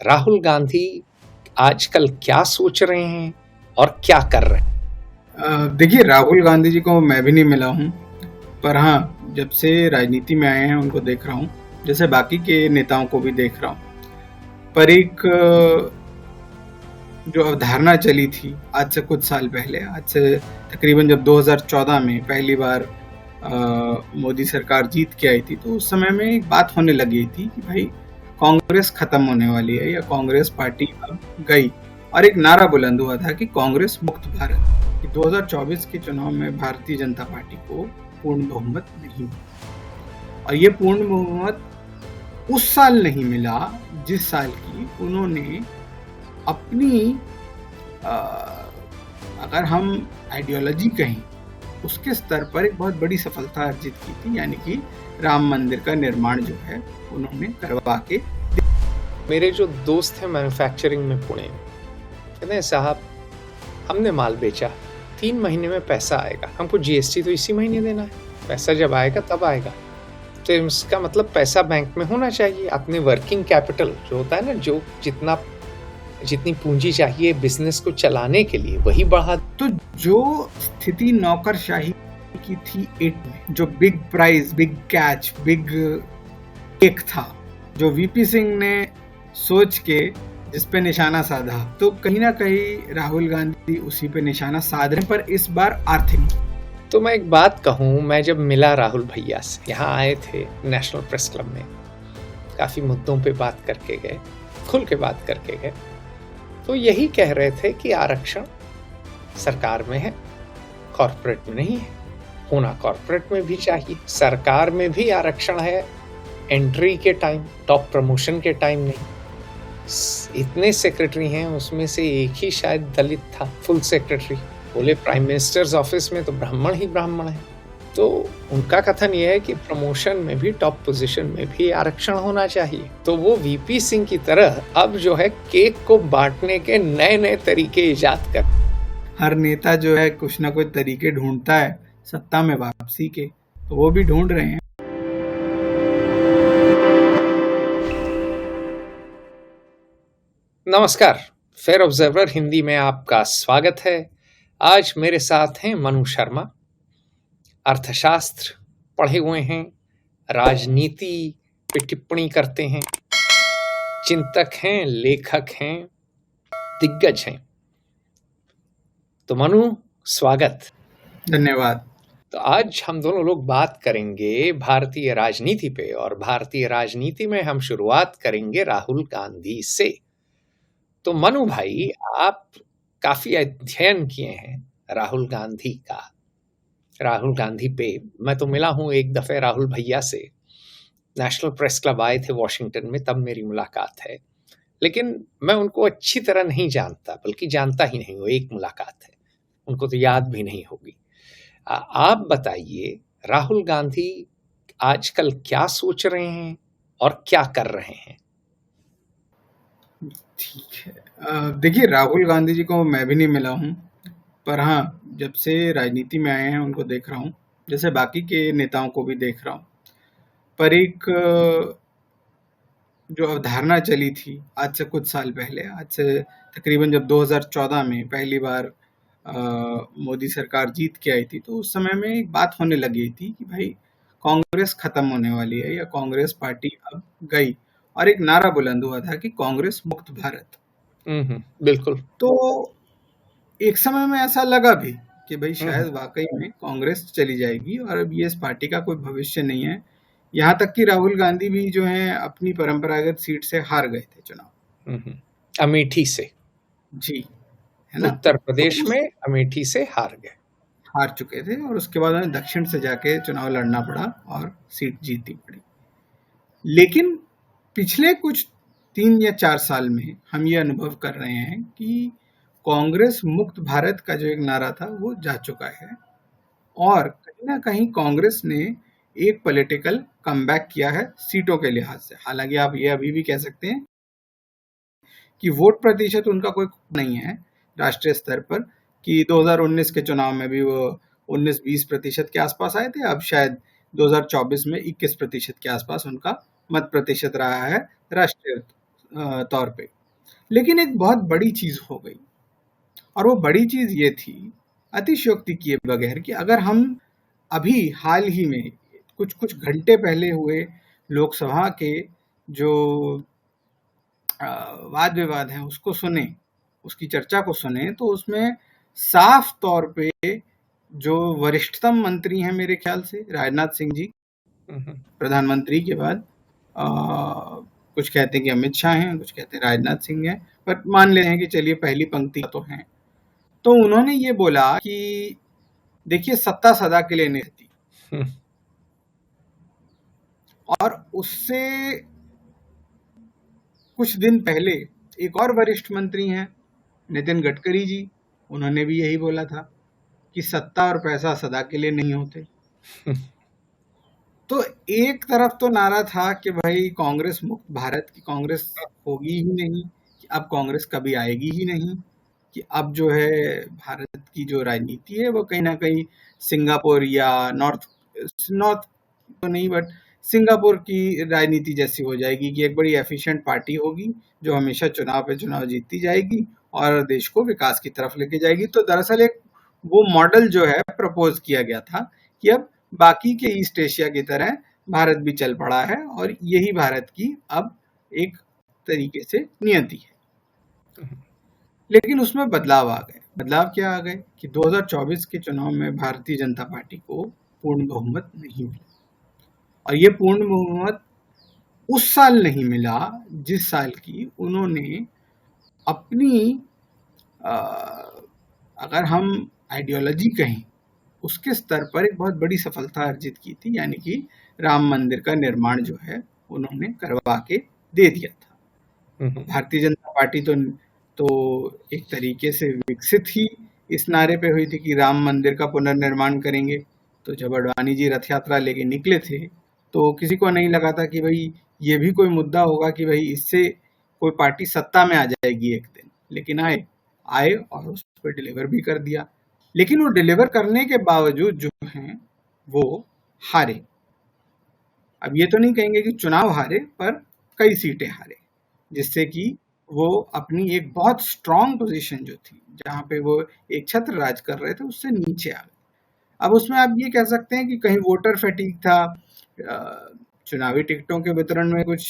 राहुल गांधी आजकल क्या सोच रहे हैं और क्या कर रहे हैं? देखिए, राहुल गांधी जी को मैं भी नहीं मिला हूँ, पर हाँ, जब से राजनीति में आए हैं उनको देख रहा हूँ, जैसे बाकी के नेताओं को भी देख रहा हूँ। पर एक जो अवधारणा चली थी आज से कुछ साल पहले, आज से तकरीबन जब 2014 में पहली बार मोदी सरकार जीत के आई थी, तो उस समय में एक बात होने लगी थी कि भाई कांग्रेस खत्म होने वाली है या कांग्रेस पार्टी अब गई, और एक नारा बुलंद हुआ था कि कांग्रेस मुक्त भारत। कि 2024 के चुनाव में भारतीय जनता पार्टी को पूर्ण बहुमत नहीं मिला, और ये पूर्ण बहुमत उस साल नहीं मिला जिस साल की उन्होंने अपनी अगर हम आइडियोलॉजी कहें उसके स्तर पर एक बहुत बड़ी सफलता अर्जित की थी, यानी कि राम मंदिर का निर्माण जो है उन्होंने करवा के। मेरे जो दोस्त हैं मैन्युफैक्चरिंग में पुणे में, कहते हैं साहब हमने माल बेचा, 3 महीने में पैसा आएगा, हमको जीएसटी तो इसी महीने देना है, पैसा जब आएगा तब आएगा। तो इसका मतलब पैसा बैंक में होना चाहिए। अपने वर्किंग कैपिटल जो होता है ना, जो जितनी पूंजी चाहिए बिजनेस को चलाने के लिए, वही बढ़ा। तो जो स्थिति नौकरशाही की थी 8 में, जो big prize, big catch, big cake था, जो वीपी सिंह ने सोच के जिस पे निशाना साधा, तो कहीं ना कहीं राहुल गांधी उसी पे निशाना साध रहे, पर इस बार आर्थिक। तो मैं एक बात कहूँ, मैं जब मिला राहुल भैया से, यहाँ आए थे नेशनल प्रेस क्लब में, काफ़ी मुद्दों पे बात करके गए, खुल के बात करके गए, तो यही कह रहे थे कि आरक्षण सरकार में है, कॉर्पोरेट में नहीं है। होना कॉर्पोरेट में भी चाहिए, सरकार में भी आरक्षण है, एंट्री के टाइम, टॉप प्रमोशन के टाइम नहीं। इतने सेक्रेटरी हैं, उसमें से एक ही शायद दलित था, फुल सेक्रेटरी। बोले प्राइम मिनिस्टर्स ऑफिस में तो ब्राह्मण ही ब्राह्मण है। तो उनका कथन यह है कि प्रमोशन में भी, टॉप पोजीशन में भी आरक्षण होना चाहिए। तो वो वीपी सिंह की तरह अब जो है केक को बांटने के नए नए तरीके इजाद कर। हर नेता जो है कुछ ना कुछ तरीके ढूंढता है सत्ता में वापसी के, तो वो भी ढूंढ रहे हैं। नमस्कार, फेयर ऑब्जर्वर हिंदी में आपका स्वागत है। आज मेरे साथ हैं मनु शर्मा, अर्थशास्त्र पढ़े हुए हैं, राजनीति पे टिप्पणी करते हैं, चिंतक हैं, लेखक हैं, दिग्गज हैं। तो मनु, स्वागत। धन्यवाद। तो आज हम दोनों लोग बात करेंगे भारतीय राजनीति पे, और भारतीय राजनीति में हम शुरुआत करेंगे राहुल गांधी से। तो मनु भाई, आप काफी अध्ययन किए हैं राहुल गांधी का, राहुल गांधी पे। मैं तो मिला हूं एक दफे राहुल भैया से, नेशनल प्रेस क्लब आए थे वॉशिंगटन में, तब मेरी मुलाकात है। लेकिन मैं उनको अच्छी तरह नहीं जानता, बल्कि जानता ही नहीं, वो एक मुलाकात है, उनको तो याद भी नहीं होगी। आप बताइए, राहुल गांधी आजकल क्या सोच रहे हैं और क्या कर रहे हैं? ठीक है, देखिए, राहुल गांधी जी को मैं भी नहीं मिला हूँ, पर हाँ, जब से राजनीति में आए हैं उनको देख रहा हूँ, जैसे बाकी के नेताओं को भी देख रहा हूँ। पर एक जो अवधारणा चली थी आज से कुछ साल पहले, आज से तकरीबन जब 2014 में पहली बार मोदी सरकार जीत के आई थी, तो उस समय में एक बात होने लगी थी कि भाई कांग्रेस खत्म होने वाली है या कांग्रेस पार्टी अब गई, और एक नारा बुलंद हुआ था कि कांग्रेस मुक्त भारत। बिल्कुल। तो एक समय में ऐसा लगा भी कि भाई शायद वाकई में कांग्रेस चली जाएगी और अब ये इस पार्टी का कोई भविष्य नहीं है। यहाँ तक कि राहुल गांधी भी जो है अपनी परंपरागत सीट से हार गए थे चुनाव, अमेठी से। जी, है ना, उत्तर प्रदेश तो में अमेठी से हार गए, हार चुके थे, और उसके बाद उन्हें दक्षिण से जाके चुनाव लड़ना पड़ा और सीट जीतनी पड़ी। लेकिन पिछले कुछ 3 या 4 साल में हम ये अनुभव कर रहे हैं कि कांग्रेस मुक्त भारत का जो एक नारा था वो जा चुका है, और कहीं ना कहीं कांग्रेस ने एक पॉलिटिकल कमबैक किया है सीटों के लिहाज से। हालांकि आप ये अभी भी कह सकते हैं कि वोट प्रतिशत उनका कोई नहीं है राष्ट्रीय स्तर पर, कि 2019 के चुनाव में भी वो 19-20% के आसपास आए थे, अब शायद 2024 में 21% के आसपास उनका मत प्रतिशत रहा है राष्ट्रीय तौर पे। लेकिन एक बहुत बड़ी चीज हो गई, और वो बड़ी चीज ये थी, अतिशयोक्ति किए बगैर, कि अगर हम अभी हाल ही में कुछ कुछ घंटे पहले हुए लोकसभा के जो वाद विवाद हैं उसको सुने, उसकी चर्चा को सुने, तो उसमें साफ तौर पे जो वरिष्ठतम मंत्री हैं मेरे ख्याल से राजनाथ सिंह जी, प्रधानमंत्री के बाद, कुछ कहते हैं कि अमित शाह हैं, कुछ कहते हैं राजनाथ सिंह हैं, पर मान ले हैं कि चलिए पहली पंक्ति तो हैं। तो उन्होंने ये बोला कि देखिए, सत्ता सदा के लिए नहीं रहती। और उससे कुछ दिन पहले एक और वरिष्ठ मंत्री हैं नितिन गडकरी जी, उन्होंने भी यही बोला था कि सत्ता और पैसा सदा के लिए नहीं होते। तो एक तरफ तो नारा था कि भाई कांग्रेस मुक्त भारत की कांग्रेस होगी ही नहीं, कि अब कांग्रेस कभी आएगी ही नहीं, कि अब जो है भारत की जो राजनीति है वो कहीं ना कहीं सिंगापुर या नॉर्थ तो नहीं, बट सिंगापुर की राजनीति जैसी हो जाएगी, कि एक बड़ी एफिशिएंट पार्टी होगी जो हमेशा चुनाव पे चुनाव जीतती जाएगी और देश को विकास की तरफ लेके जाएगी। तो दरअसल एक वो मॉडल जो है प्रपोज किया गया था कि अब बाकी के ईस्ट एशिया की तरह भारत भी चल पड़ा है, और यही भारत की अब एक तरीके से नियति है। लेकिन उसमें बदलाव आ गए। बदलाव क्या आ गए कि 2024 के चुनाव में भारतीय जनता पार्टी को पूर्ण बहुमत नहीं मिला, और ये पूर्ण बहुमत उस साल नहीं मिला जिस साल की उन्होंने अपनी अगर हम आइडियोलॉजी कहें उसके स्तर पर एक बहुत बड़ी सफलता अर्जित की थी, यानी कि राम मंदिर का निर्माण जो है उन्होंने करवा के दे दिया था। भारतीय जनता पार्टी तो एक तरीके से विकसित ही इस नारे पे हुई थी कि राम मंदिर का पुनर्निर्माण करेंगे। तो जब अडवाणी जी रथ यात्रा लेके निकले थे तो किसी को नहीं लगा था कि भाई ये भी कोई मुद्दा होगा कि भाई इससे कोई पार्टी सत्ता में आ जाएगी एक दिन, लेकिन आए और उस पर डिलीवर भी कर दिया। लेकिन वो डिलीवर करने के बावजूद जो हैं वो हारे। अब ये तो नहीं कहेंगे कि चुनाव हारे, पर कई सीटें हारे, जिससे कि वो अपनी एक बहुत स्ट्रांग पोजीशन जो थी, जहां पे वो एक छत्र राज कर रहे थे, उससे नीचे आ गए। अब उसमें आप ये कह सकते हैं कि कहीं वोटर फैटीग था, चुनावी टिकटों के वितरण में कुछ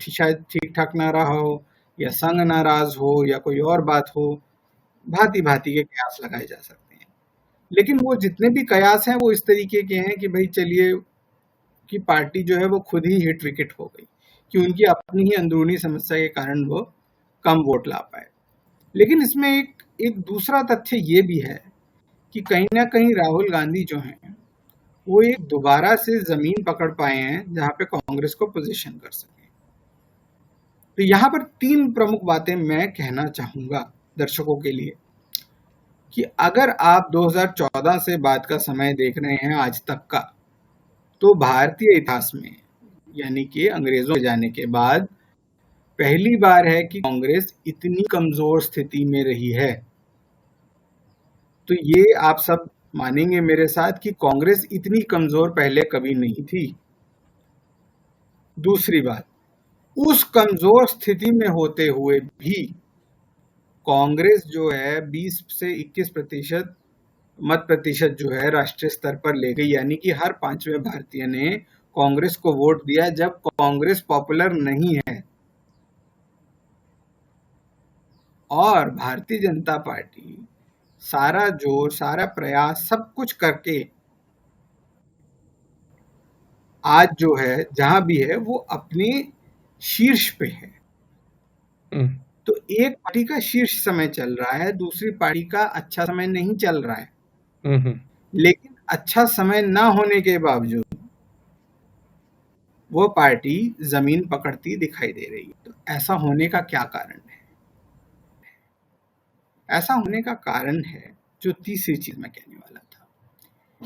शायद ठीक ठाक ना रहा हो, या संघ नाराज हो, या कोई और बात हो, भांति भांति के कयास लगाए जा सकते हैं। लेकिन वो जितने भी कयास हैं वो इस तरीके के हैं कि भाई चलिए कि पार्टी जो है वो खुद ही हिट विकेट हो गई, कि उनकी अपनी ही अंदरूनी समस्या के कारण वो कम वोट ला पाए। लेकिन इसमें एक दूसरा तथ्य ये भी है कि कहीं ना कहीं राहुल गांधी जो हैं वो एक दोबारा से जमीन पकड़ पाए हैं जहां पे कांग्रेस को पोजीशन कर सके। तो यहाँ पर तीन प्रमुख बातें मैं कहना चाहूंगा दर्शकों के लिए, कि अगर आप 2014 से बाद का समय देख रहे हैं आज तक का, तो भारतीय इतिहास में, यानी कि अंग्रेजों के जाने के बाद पहली बार है कि कांग्रेस इतनी कमजोर स्थिति में रही है। तो ये आप सब मानेंगे मेरे साथ कि कांग्रेस इतनी कमजोर पहले कभी नहीं थी। दूसरी बात, उस कमजोर स्थिति में होते हुए भी कांग्रेस जो है 20 से 21% मत प्रतिशत जो है राष्ट्रीय स्तर पर ले गई, यानी कि हर पांचवें भारतीय ने कांग्रेस को वोट दिया जब कांग्रेस पॉपुलर नहीं है। और भारतीय जनता पार्टी सारा जोर, सारा प्रयास, सब कुछ करके आज जो है जहां भी है वो अपने शीर्ष पे है। तो एक पार्टी का शीर्ष समय चल रहा है, दूसरी पार्टी का अच्छा समय नहीं चल रहा है। लेकिन अच्छा समय ना होने के बावजूद वो पार्टी जमीन पकड़ती दिखाई दे रही है। तो ऐसा होने का क्या कारण है? ऐसा होने का कारण है जो तीसरी चीज मैं कहने वाला था,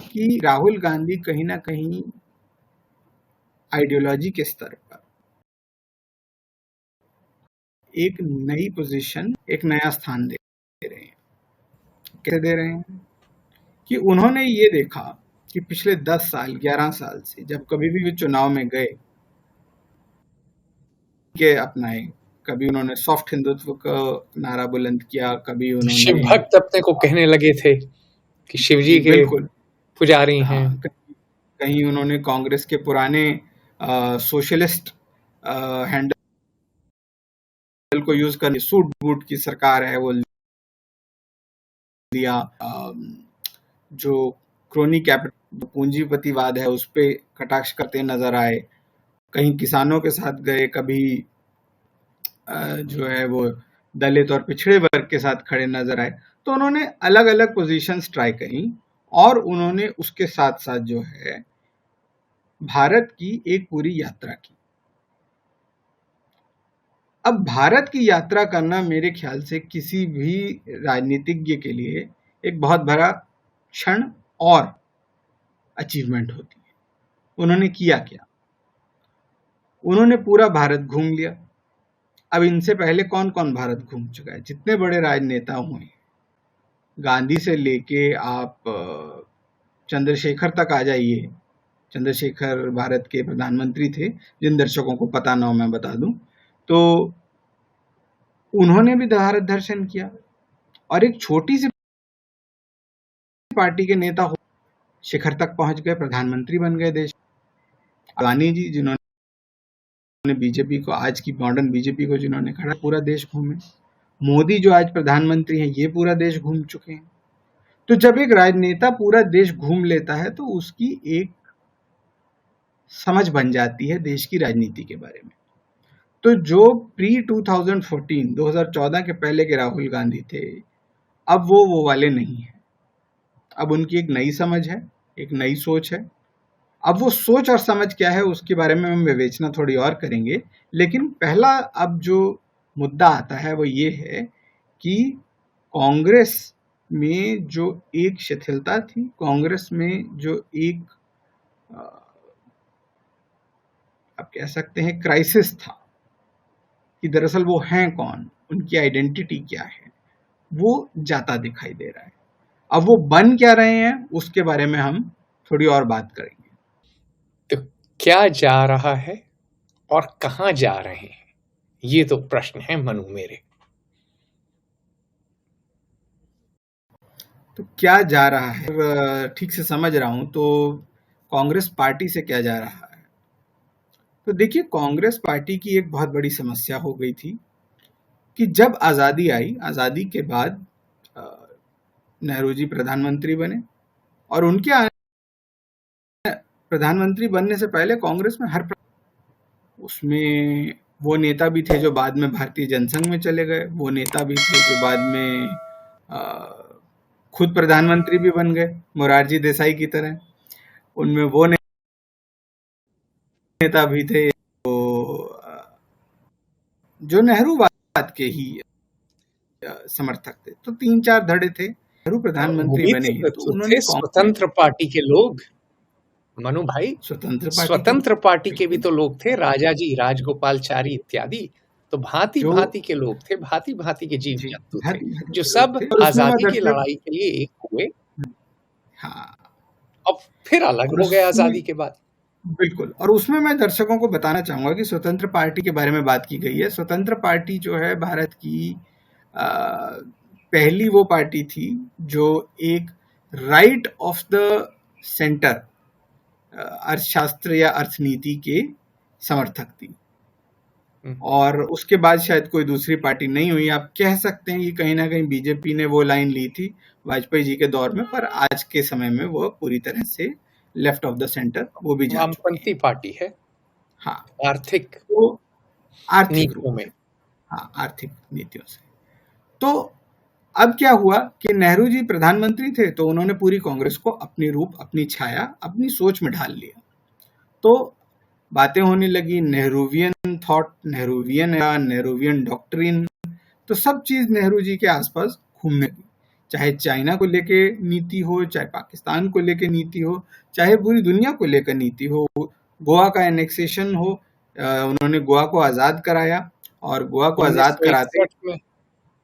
कि राहुल गांधी कहीं ना कहीं आइडियोलॉजी के स्तर पर एक नई पोजीशन, एक नया स्थान दे रहे हैं। कैसे दे रहे हैं? कि उन्होंने ये देखा कि पिछले 10 साल, 11 साल से जब कभी भी चुनाव में गए, के अपनाए, कभी उन्होंने सॉफ्ट हिंदुत्व का नारा बुलंद किया, कभी शिव उन्होंने भक्त अपने को कहने लगे थे कि शिव जी जी के बिल्कुल, पुजारी हैं। हाँ, कहीं उन्होंने कांग्रेस के पुराने सोशलिस्ट हैंडल को यूज कर सूट बूट की सरकार है वो दिया। जो क्रोनी कैपिटल पूंजीपतिवाद है उस पे कटाक्ष करते नजर आए, कहीं किसानों के साथ गए, कभी जो है वो दलित और पिछड़े वर्ग के साथ खड़े नजर आए। तो उन्होंने अलग अलग पोजीशंस ट्राई करी और उन्होंने उसके साथ साथ जो है भारत की एक पूरी यात्रा की। अब भारत की यात्रा करना मेरे ख्याल से किसी भी राजनीतिज्ञ के लिए एक बहुत बड़ा क्षण और अचीवमेंट होती है। उन्होंने किया क्या? उन्होंने पूरा भारत घूम लिया। अब इनसे पहले कौन कौन भारत घूम चुका है? जितने बड़े राजनेता हुए, गांधी से लेके आप चंद्रशेखर तक आ जाइए। चंद्रशेखर भारत के प्रधानमंत्री थे, जिन दर्शकों को पता ना हो मैं बता दूं, तो उन्होंने भी भारत दर्शन किया और एक छोटी सी पार्टी के नेता हो शिखर तक पहुंच गए, प्रधानमंत्री बन गए देश। अडवाणी जी जिन्होंने बीजेपी को, आज की मॉडर्न बीजेपी को जिन्होंने खड़ा, पूरा देश घूमे। मोदी जो आज प्रधानमंत्री हैं, ये पूरा देश घूम चुके हैं। तो जब एक राजनेता पूरा देश घूम लेता है तो उसकी एक समझ बन जाती है देश की राजनीति के बारे में। तो जो प्री 2014 के पहले के राहुल गांधी थे, अब वो वाले नहीं है। अब उनकी एक नई समझ है, एक नई सोच है। अब वो सोच और समझ क्या है उसके बारे में हम विवेचना थोड़ी और करेंगे, लेकिन पहला अब जो मुद्दा आता है वो ये है कि कांग्रेस में जो एक शिथिलता थी, कांग्रेस में जो एक आप कह सकते हैं क्राइसिस था कि दरअसल वो हैं कौन, उनकी आइडेंटिटी क्या है, वो जाता दिखाई दे रहा है। अब वो बन क्या रहे हैं उसके बारे में हम थोड़ी और बात करेंगे। तो क्या जा रहा है और कहां जा रहे हैं, ये तो प्रश्न है मनु मेरे। तो क्या जा रहा है, ठीक से समझ रहा हूं तो कांग्रेस पार्टी से क्या जा रहा है। तो देखिए, कांग्रेस पार्टी की एक बहुत बड़ी समस्या हो गई थी कि जब आजादी आई, आजादी के बाद नेहरू जी प्रधानमंत्री बने और उनके प्रधानमंत्री बनने से पहले कांग्रेस में उसमें वो नेता भी थे जो बाद में भारतीय जनसंघ में चले गए, वो नेता भी थे जो बाद में खुद प्रधानमंत्री भी बन गए, मोरारजी देसाई की तरह। उनमें वो नेता भी थे जो नेहरूवाद के ही समर्थक थे। तो 3-4 धड़े थे। नेहरू प्रधानमंत्री बने तो उन्होंने स्वतंत्र पार्टी के लोग, मनु भाई, स्वतंत्र पार्टी के भी तो लोग थे, राजाजी, राजगोपालचारी इत्यादि। तो भांति भांति के लोग थे, भांति भांति के जीव जंतु थे, जो सब आजादी की लड़ाई के लिए एक हुए। हाँ, अब फिर अलग हो गए आजादी के बाद। बिल्कुल। और उसमें मैं दर्शकों को बताना चाहूंगा कि स्वतंत्र पार्टी के बारे में बात की गई है। स्वतंत्र पार्टी जो है भारत की पहली वो पार्टी थी जो एक राइट ऑफ द सेंटर अर्थशास्त्र या अर्थनीति के समर्थक थी। और उसके बाद शायद कोई दूसरी पार्टी नहीं हुई। आप कह सकते हैं कि कहीं ना कहीं बीजेपी ने वो लाइन ली थी वाजपेयी जी के दौर में, पर आज के समय में वो पूरी तरह से लेफ्ट ऑफ द सेंटर वो भी जा वामपंथी पार्टी है। हाँ, आर्थिक नीतियों में, हाँ, आर्थिक नीतियों से। तो अब क्या हुआ कि नेहरू जी प्रधानमंत्री थे तो उन्होंने पूरी कांग्रेस को अपनी रूप, अपनी छाया, अपनी सोच में ढाल लिया। तो बातें होने लगी नेहरूवियन थॉट, नेहरूवियन डॉक्ट्रिन। तो सब चीज नेहरू जी के आसपास घूमने लगी, चाहे चाइना को लेके नीति हो, चाहे पाकिस्तान को लेके नीति हो, चाहे पूरी दुनिया को लेकर नीति हो, गोवा का एनेक्सेशन हो, उन्होंने गोवा को आजाद कराया और गोवा को आजाद कराते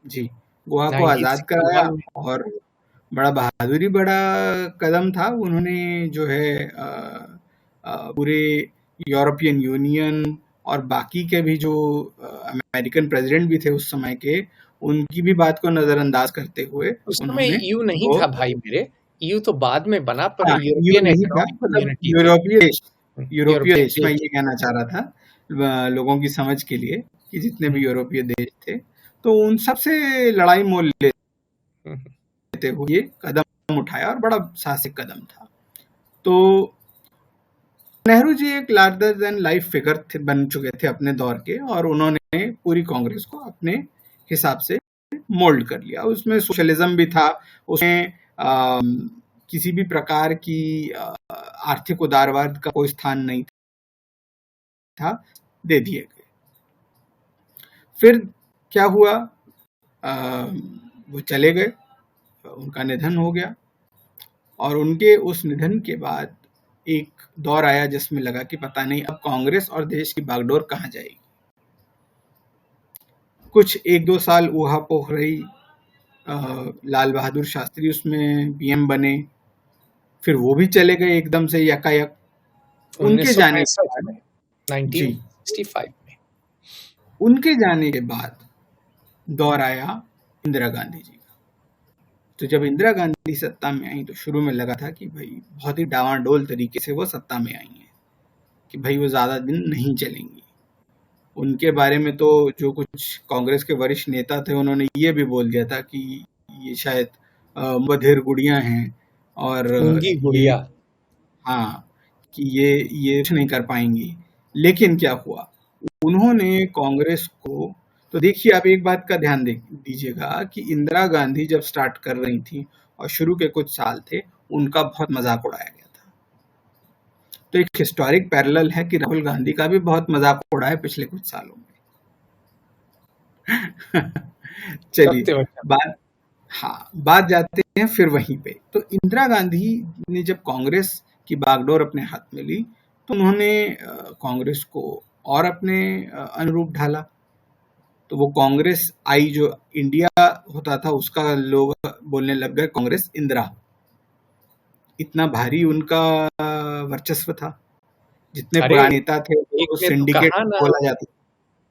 जी गोवा को आजाद कराया और बड़ा बहादुरी, बड़ा कदम था। उन्होंने जो है पूरे यूरोपियन यूनियन और बाकी के भी जो अमेरिकन प्रेसिडेंट भी थे उस समय के, उनकी भी बात को नजरअंदाज करते हुए उस समय उन्होंने ईयू नहीं वो था भाई मेरे, ईयू तो बाद में बना, पर हाँ, ईयू यूरोपियन नहीं था, इकोनॉमिक मतलब कम्युनिटी थी। यूरोपीय देश यूरोपियन मैं देश। ये कहना चाह रहा था लोगों की समझ के लिए कि जितने भी यूरोपीय देश थे तो उन सब से लड़ाई मोल लेते हुए ये कदम उठाया और बड़ा साहसिक कदम था। तो नेहरू जी एक लार्जर देन लाइफ फिगर बन चुके थे अपने दौर के, और उन्होंने पूरी कांग्रेस को अपने हिसाब से मोल्ड कर लिया। उसमें सोशलिज्म भी था, उसमें किसी भी प्रकार की आर्थिक उदारवाद का कोई स्थान नहीं था, दे दिए गए। फिर क्या हुआ, वो चले गए, उनका निधन हो गया, और उनके उस निधन के बाद एक दौर आया जिसमें लगा कि पता नहीं अब कांग्रेस और देश की बागडोर कहाँ जाएगी। कुछ 1-2 साल ऊहापोह रही, लाल बहादुर शास्त्री उसमें पीएम बने, फिर वो भी चले गए एकदम से यकायक। उनके जाने के बाद 1965 में उनके जाने के बाद दौर आया इंदिरा गांधी जी का। तो जब इंदिरा गांधी सत्ता में आई तो शुरू में लगा था कि भाई बहुत ही डावाडोल तरीके से वो सत्ता में आई हैं, कि भाई वो ज्यादा दिन नहीं चलेंगी। उनके बारे में तो जो कुछ कांग्रेस के वरिष्ठ नेता थे उन्होंने ये भी बोल दिया था कि ये शायद बधिर गुड़ियां हैं, और गूंगी गुड़िया। हाँ, कि ये कुछ नहीं कर पाएंगी। लेकिन क्या हुआ, उन्होंने कांग्रेस को, तो देखिए आप एक बात का ध्यान दीजिएगा कि इंदिरा गांधी जब स्टार्ट कर रही थी और शुरू के कुछ साल थे, उनका बहुत मजाक उड़ाया गया था। तो एक हिस्टोरिक पैरेलल है कि राहुल गांधी का भी बहुत मजाक उड़ा है पिछले कुछ सालों में। चलिए बात जाते हैं फिर वहीं पे। तो इंदिरा गांधी ने जब कांग्रेस की बागडोर अपने हाथ में ली तो उन्होंने कांग्रेस को और अपने अनुरूप ढाला। तो वो कांग्रेस आई, जो इंडिया होता था उसका लोग बोलने लग गए कांग्रेस इंदिरा। इतना भारी उनका वर्चस्व था। जितने पुराने नेता थे वो सिंडिकेट बोला जाता।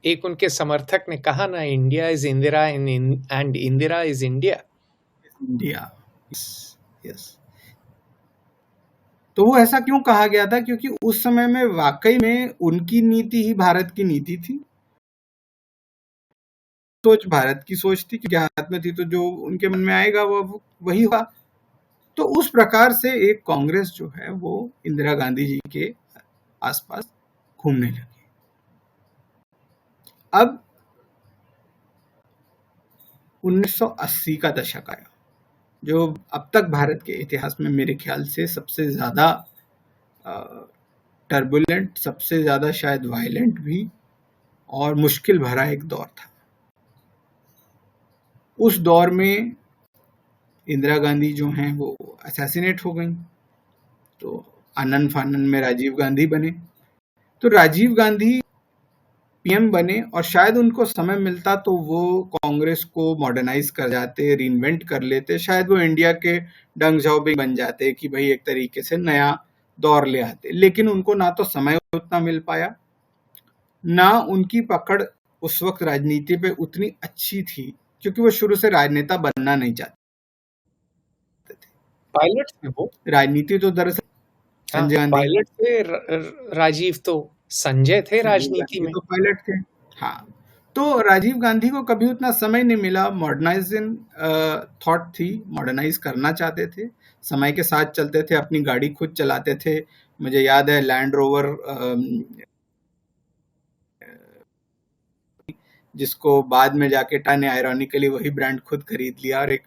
एक उनके समर्थक ने कहा ना, India is Indira and Indira is India. India, yes. तो वो ऐसा क्यों कहा गया था? क्योंकि उस समय में वाकई में उनकी नीति ही भारत की नीति थी। सोच भारत की सोच थी, कि हाथ में थी तो जो उनके मन में आएगा वो वही हुआ। तो उस प्रकार से एक कांग्रेस जो है वो इंदिरा गांधी जी के आसपास घूमने लगी। अब 1980 का दशक आया, जो अब तक भारत के इतिहास में मेरे ख्याल से सबसे ज्यादा टर्बुलेंट, सबसे ज्यादा शायद वायलेंट भी और मुश्किल भरा एक दौर था। उस दौर में इंदिरा गांधी जो हैं वो असैसिनेट हो गई, तो आनन फानन में राजीव गांधी बने। तो राजीव गांधी पीएम बने, और शायद उनको समय मिलता तो वो कांग्रेस को मॉडर्नाइज कर जाते, रीइन्वेंट कर लेते, शायद वो इंडिया के डंग ज़ाओबिंग बन जाते, कि भाई एक तरीके से नया दौर ले आते। लेकिन उनको ना तो समय उतना मिल पाया, ना उनकी पकड़ उस वक्त राजनीति पे उतनी अच्छी थी, क्योंकि वो शुरू से राजनेता बनना नहीं चाहते थे। पायलट थे वो। राजनीति तो दरअसल संजय गांधी, पायलट थे राजीव, तो संजय थे राजनीति में, तो पायलट थे। हाँ, तो राजीव गांधी को कभी उतना समय नहीं मिला। मॉडर्नाइजिंग थॉट थी, मॉडर्नाइज करना चाहते थे, समय के साथ चलते थे, अपनी गाड़ी खुद चलाते थे। मुझे याद है लैंड रोवर, जिसको बाद में जाके टाटा ने आयरॉनिकली वही ब्रांड खुद खरीद लिया और एक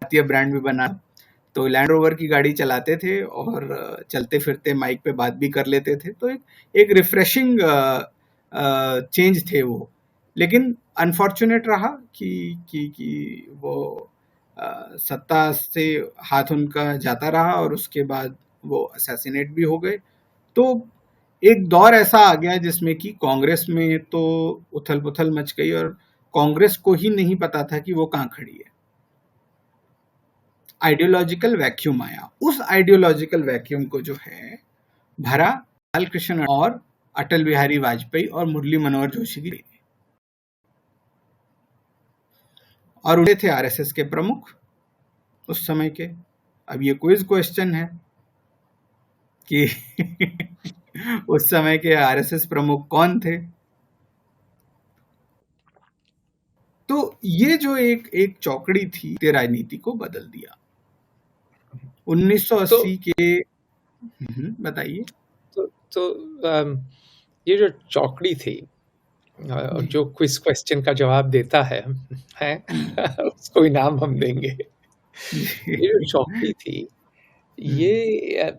भारतीय ब्रांड भी बना। तो लैंड रोवर की गाड़ी चलाते थे और चलते फिरते माइक पे बात भी कर लेते थे। तो एक रिफ्रेशिंग चेंज थे वो। लेकिन अनफॉर्चुनेट रहा कि वो सत्ता से हाथ उनका जाता रहा, और उसके बाद वो असैसिनेट भी हो गए। तो एक दौर ऐसा आ गया जिसमें कि कांग्रेस में तो उथल पुथल मच गई, और कांग्रेस को ही नहीं पता था कि वो कहाँ खड़ी है। आइडियोलॉजिकल वैक्यूम आया। उस आइडियोलॉजिकल वैक्यूम को जो है भरा लाल कृष्ण और अटल बिहारी वाजपेयी और मुरली मनोहर जोशी की, और उन्हें थे आरएसएस के प्रमुख उस समय के। अब ये क्विज क्वेश्चन है कि उस समय के आरएसएस प्रमुख कौन थे। तो ये जो एक चौकड़ी थी, ये राजनीति को बदल दिया 1980 के। बताइए। तो ये जो चौकड़ी थी, जो क्विज क्वेश्चन का जवाब देता है उसको इनाम हम देंगे। ये जो चौकड़ी थी, ये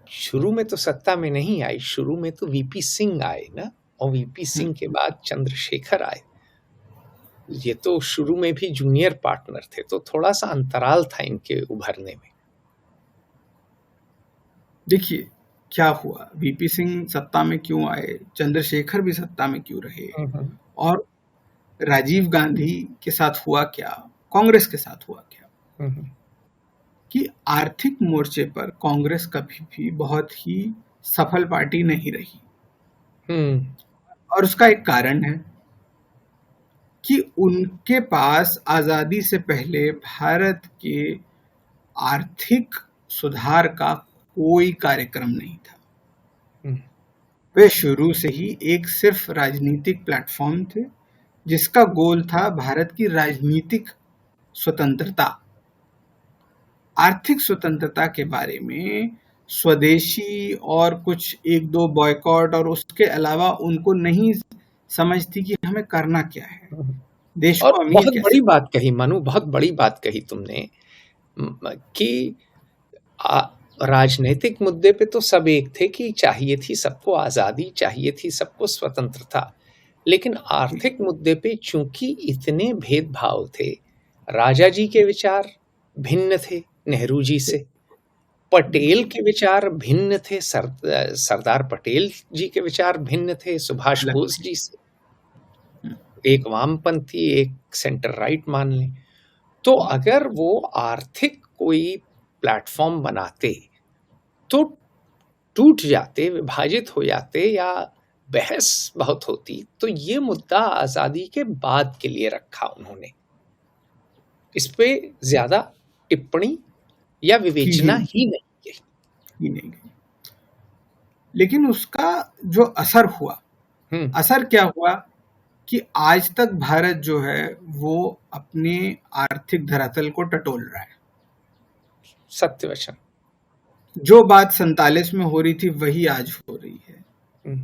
शुरू में तो सत्ता में नहीं आई, शुरू में तो वीपी सिंह आए ना, और वीपी सिंह के बाद चंद्रशेखर आए। ये तो शुरू में भी जूनियर पार्टनर थे, तो थोड़ा सा अंतराल था इनके उभरने में। देखिए क्या हुआ, वीपी सिंह सत्ता में क्यों आए, चंद्रशेखर भी सत्ता में क्यों रहे, और राजीव गांधी के साथ हुआ क्या, कांग्रेस के साथ हुआ क्या, कि आर्थिक मोर्चे पर कांग्रेस कभी भी बहुत ही सफल पार्टी नहीं रही। और उसका एक कारण है कि उनके पास आजादी से पहले भारत के आर्थिक सुधार का कोई कार्यक्रम नहीं था। वे शुरू से ही एक सिर्फ राजनीतिक प्लेटफॉर्म थे जिसका गोल था भारत की राजनीतिक स्वतंत्रता। आर्थिक स्वतंत्रता के बारे में स्वदेशी और कुछ एक दो बॉयकॉट और उसके अलावा उनको नहीं समझ थी कि हमें करना क्या है, देश और को अमीर बहुत कैसे। बड़ी बात कही मनु, बहुत बड़ी बात कही तुमने कि राजनीतिक मुद्दे पे तो सब एक थे कि चाहिए थी सबको आजादी, चाहिए थी सबको स्वतंत्रता, लेकिन आर्थिक मुद्दे पे चूंकि इतने भेदभाव थे, राजा जी के विचार भिन्न थे नेहरू जी से, पटेल के विचार भिन्न थे, सरदार पटेल जी के विचार भिन्न थे सुभाष बोस जी से, एक वामपंथी एक सेंटर राइट मान लें। तो अगर वो आर्थिक कोई प्लेटफॉर्म बनाते तो टूट जाते, विभाजित हो जाते, या बहस बहुत होती। तो ये मुद्दा आजादी के बाद के लिए रखा उन्होंने, इस पे ज्यादा टिप्पणी या विवेचना ही नहीं गई। लेकिन उसका जो असर हुआ, असर क्या हुआ कि आज तक भारत जो है वो अपने आर्थिक धरातल को टटोल रहा है। सत्य वचन। जो बात 47 में हो रही थी वही आज हो रही है।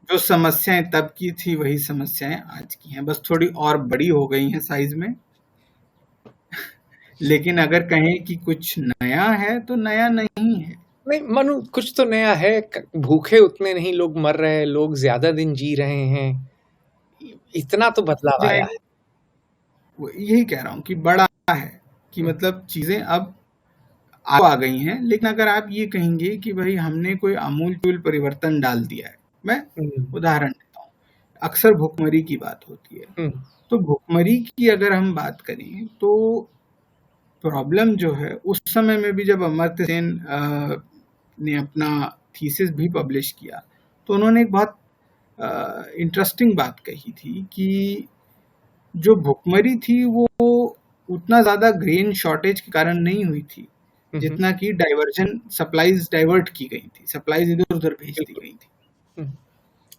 जो समस्याएं तब की थी वही समस्याएं आज की हैं, बस थोड़ी और बड़ी हो गई हैं साइज में। लेकिन अगर कहें कि कुछ नया है तो नया नहीं है। नहीं मनु, कुछ तो नया है। भूखे उतने नहीं लोग मर रहे, लोग ज्यादा दिन जी रहे हैं, इतना तो बदलाव आया है। यही कह रहा हूं कि बड़ा है कि मतलब चीजें अब आ गई हैं। लेकिन अगर आप ये कहेंगे कि भाई हमने कोई आमूलचूल परिवर्तन डाल दिया है, मैं उदाहरण देता हूँ, अक्सर भुखमरी की बात होती है। तो भुखमरी की अगर हम बात करें तो प्रॉब्लम जो है उस समय में भी जब अमर्त्य सेन ने अपना थीसिस भी पब्लिश किया तो उन्होंने एक बहुत इंटरेस्टिंग बात कही थी कि जो भुखमरी थी वो उतना ज्यादा ग्रेन शॉर्टेज के कारण नहीं हुई थी जितना कि डाइवर्जन, सप्लाईज डाइवर्ट की गई थी, सप्लाईज इधर उधर भेज दी गई थी।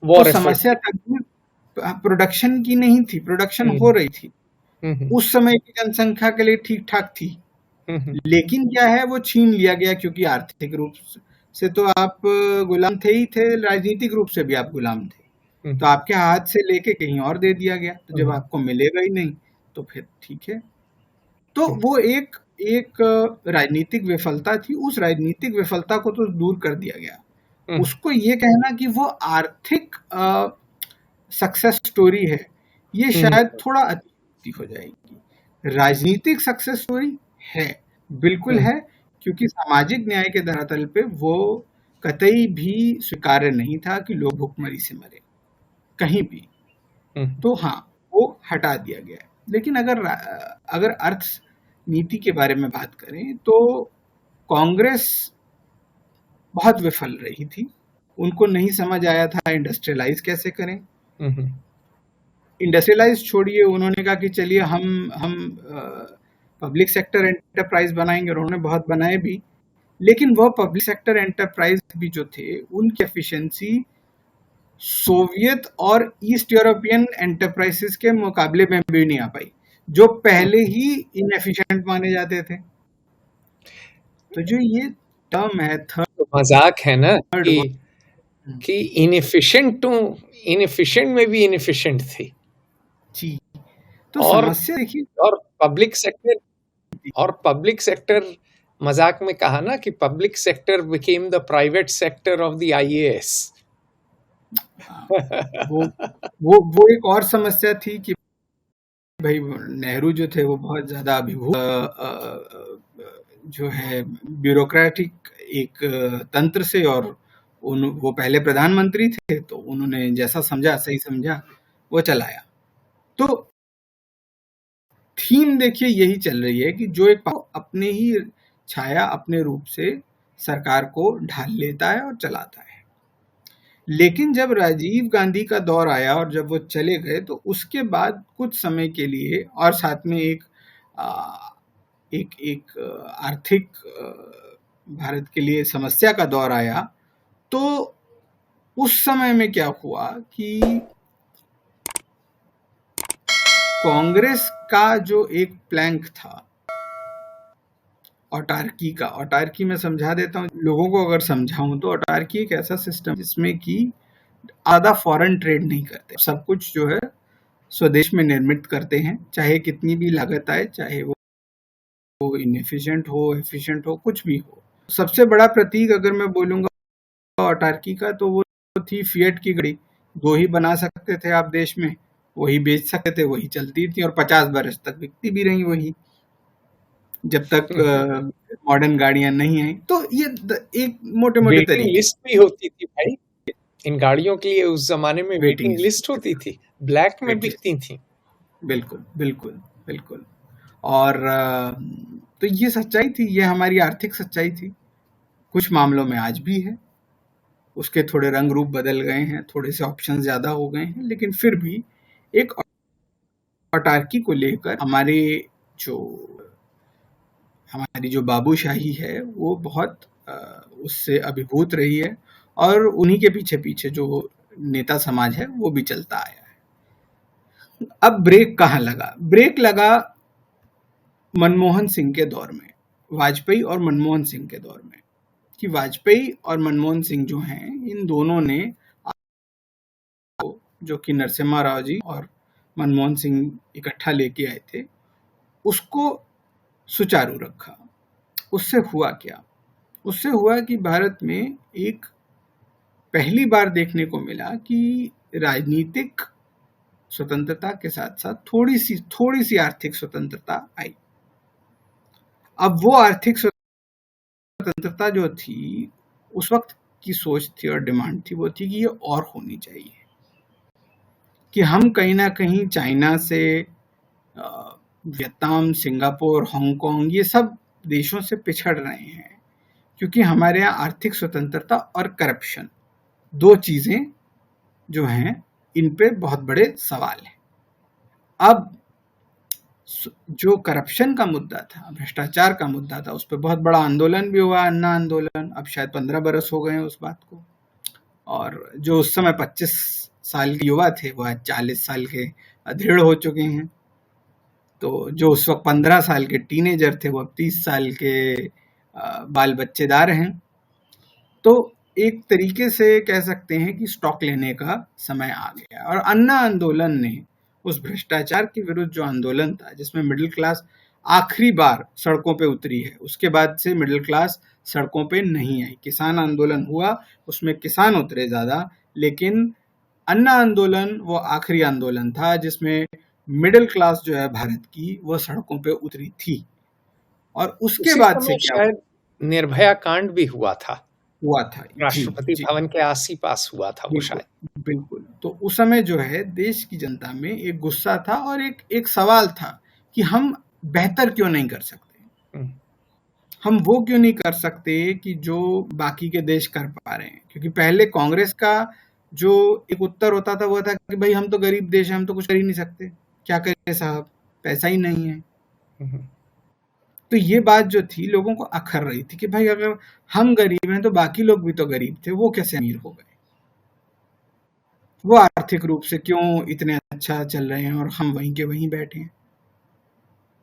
तो समस्या प्रोडक्शन की नहीं थी, प्रोडक्शन हो रही थी, उस समय की जनसंख्या के लिए ठीक ठाक थी। लेकिन क्या है, वो छीन लिया गया क्योंकि आर्थिक रूप से तो आप गुलाम थे ही थे, राजनीतिक रूप से भी आप गुलाम थे, तो आपके हाथ से लेके कहीं और दे दिया गया। तो जब आपको मिलेगा ही नहीं तो फिर ठीक है। तो वो एक राजनीतिक विफलता थी, उस राजनीतिक विफलता को तो दूर कर दिया गया। उसको ये कहना कि वो आर्थिक सक्सेस स्टोरी है, ये शायद थोड़ा अतिशयोक्ति हो जाएगी। राजनीतिक सक्सेस स्टोरी है, बिल्कुल है, क्योंकि सामाजिक न्याय के धरातल पे वो कतई भी स्वीकार्य नहीं था कि लोग भुखमरी से मरे कहीं भी। तो हाँ, वो हटा दिया गया। लेकिन अगर अर्थ नीति के बारे में बात करें तो कांग्रेस बहुत विफल रही थी उनको नहीं समझ आया था इंडस्ट्रियलाइज कैसे करें। हम्म, इंडस्ट्रियलाइज छोड़िए, उन्होंने कहा कि चलिए हम पब्लिक सेक्टर एंटरप्राइज बनाएंगे, उन्होंने बहुत बनाए भी, लेकिन वह पब्लिक सेक्टर एंटरप्राइज भी जो थे उनकी एफिशिएंसी सोवियत और ईस्ट यूरोपियन एंटरप्राइजेस के मुकाबले में भी नहीं आ पाई, जो पहले ही इनएफिशिएंट माने जाते थे। तो जो ये टर्म है तो मजाक है ना थर्ड कि इनएफिशिएंट में भी इनएफिशिएंट थी। जी, तो और समस्या देखिए, और पब्लिक सेक्टर मजाक में कहा ना कि public sector became the private sector of the IAS. वो एक और समस्या थी कि भाई नेहरू जो थे वो बहुत ज्यादा अभिभूत जो है ब्यूरोक्रेटिक एक तंत्र से, और वो पहले प्रधानमंत्री थे तो उन्होंने जैसा समझा, सही समझा, वो चलाया। तो थीम देखिए यही चल रही है कि जो एक अपने ही छाया अपने रूप से सरकार को ढाल लेता है और चलाता है। लेकिन जब राजीव गांधी का दौर आया और जब वो चले गए तो उसके बाद कुछ समय के लिए, और साथ में एक आर्थिक भारत के लिए समस्या का दौर आया, तो उस समय में क्या हुआ कि कांग्रेस का जो एक प्लैंक था ऑटार्की का, ऑटार्की में समझा देता हूँ लोगों को, अगर समझाऊं तो ऑटार्की एक ऐसा सिस्टम जिसमें कि आधा फॉरेन ट्रेड नहीं करते, सब कुछ जो है स्वदेश में निर्मित करते हैं, चाहे कितनी भी लागत आए, चाहे वो इनएफिशिएंट हो, एफिशिएंट हो, कुछ भी हो। सबसे बड़ा प्रतीक अगर मैं बोलूंगा ऑटार्की का तो वो थी फिएट की गाड़ी। दो ही बना सकते थे आप देश में, वही बेच सकते थे, वही चलती थी और 50 बरस तक बिकती भी रही वही, जब तक मॉडर्न गाड़ियां नहीं आई। तो ये एक मोटे मोटे तरीके लिस्ट भी होती थी भाई इन गाड़ियों के लिए, उस जमाने में वेटिंग लिस्ट होती थी, ब्लैक में बिकती थी। बिल्कुल बिल्कुल बिल्कुल। और तो ये सच्चाई थी, ये हमारी आर्थिक सच्चाई थी, कुछ मामलों में आज भी है। उसके थोड़े रंग रूप बदल गए हैं, थोड़े से ऑप्शन ज्यादा हो गए हैं, लेकिन फिर भी एक ऑटार्की को लेकर हमारी जो बाबूशाही है वो बहुत उससे अभिभूत रही है, और उन्हीं के पीछे पीछे जो नेता समाज है वो भी चलता आया है। अब ब्रेक कहाँ लगा? ब्रेक लगा मनमोहन सिंह के दौर में, वाजपेयी और मनमोहन सिंह के दौर में, कि वाजपेयी और मनमोहन सिंह जो हैं, इन दोनों ने जो कि नरसिम्हा राव जी और मनमोहन सिंह इकट्ठा लेके आए थे, उसको सुचारू रखा। उससे हुआ क्या? उससे हुआ कि भारत में एक पहली बार देखने को मिला कि राजनीतिक स्वतंत्रता के साथ साथ थोड़ी सी आर्थिक स्वतंत्रता आई। अब वो आर्थिक स्वतंत्रता जो थी, उस वक्त की सोच थी और डिमांड थी, वो थी कि ये और होनी चाहिए, कि हम कहीं ना कहीं चाइना से, वियतनाम, सिंगापुर, हांगकांग, ये सब देशों से पिछड़ रहे हैं, क्योंकि हमारे यहाँ आर्थिक स्वतंत्रता और करप्शन, दो चीजें जो हैं, इन पे बहुत बड़े सवाल हैं। अब जो करप्शन का मुद्दा था, भ्रष्टाचार का मुद्दा था, उस पर बहुत बड़ा आंदोलन भी हुआ, अन्ना आंदोलन। अब शायद 15 बरस हो गए हैं उस बात को, और जो उस समय 25 साल के युवा थे वो आज 40 साल के अधेड़ हो चुके हैं। तो जो उस वक्त 15 साल के टीनेजर थे वो अब 30 साल के बाल बच्चेदार हैं। तो एक तरीके से कह सकते हैं कि स्टॉक लेने का समय आ गया। और अन्ना आंदोलन ने उस भ्रष्टाचार के विरुद्ध जो आंदोलन था, जिसमें मिडिल क्लास आखिरी बार सड़कों पे उतरी है, उसके बाद से मिडिल क्लास सड़कों पे नहीं आई। किसान आंदोलन हुआ, उसमें किसान उतरे ज्यादा, लेकिन अन्ना आंदोलन वो आखिरी आंदोलन था जिसमें मिडिल क्लास जो है भारत की, वो सड़कों पे उतरी थी। और उसके बाद से क्या शायद निर्भया कांड भी हुआ था, राष्ट्रपति जी, भवन के आस-पास हुआ था वो शायद। बिल्कुल। तो उस समय जो है देश की जनता में एक गुस्सा था और एक सवाल था कि हम बेहतर क्यों नहीं कर सकते। हम वो क्यों नहीं कर सकते कि जो बाकी के देश कर पा रहे हैं? क्योंकि पहले कांग्रेस का जो एक उत्तर होता था वो था कि भाई हम तो गरीब देश हैं, हम तो कुछ कर ही नहीं सकते, क्या करें साहब, पैसा ही नहीं है। तो ये बात जो थी लोगों को अखर रही थी कि भाई अगर हम गरीब हैं तो बाकी लोग भी तो गरीब थे, वो कैसे अमीर हो गए, वो आर्थिक रूप से क्यों इतने अच्छा चल रहे हैं और हम वहीं के वहीं बैठे हैं।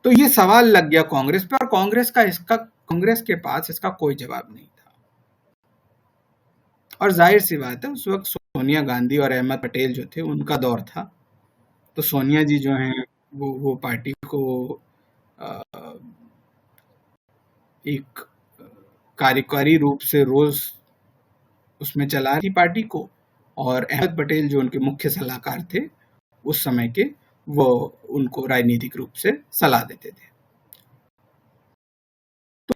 तो ये सवाल लग गया कांग्रेस पे, और कांग्रेस के पास इसका कोई जवाब नहीं था। और जाहिर सी बात है उस वक्त सोनिया गांधी और अहमद पटेल जो थे उनका दौर था, तो सोनिया जी जो हैं वो पार्टी को एक कार्यकारी रूप से रोज उसमें चला रही पार्टी को, और अहमद पटेल जो उनके मुख्य सलाहकार थे उस समय के, वो उनको राजनीतिक रूप से सलाह देते थे। तो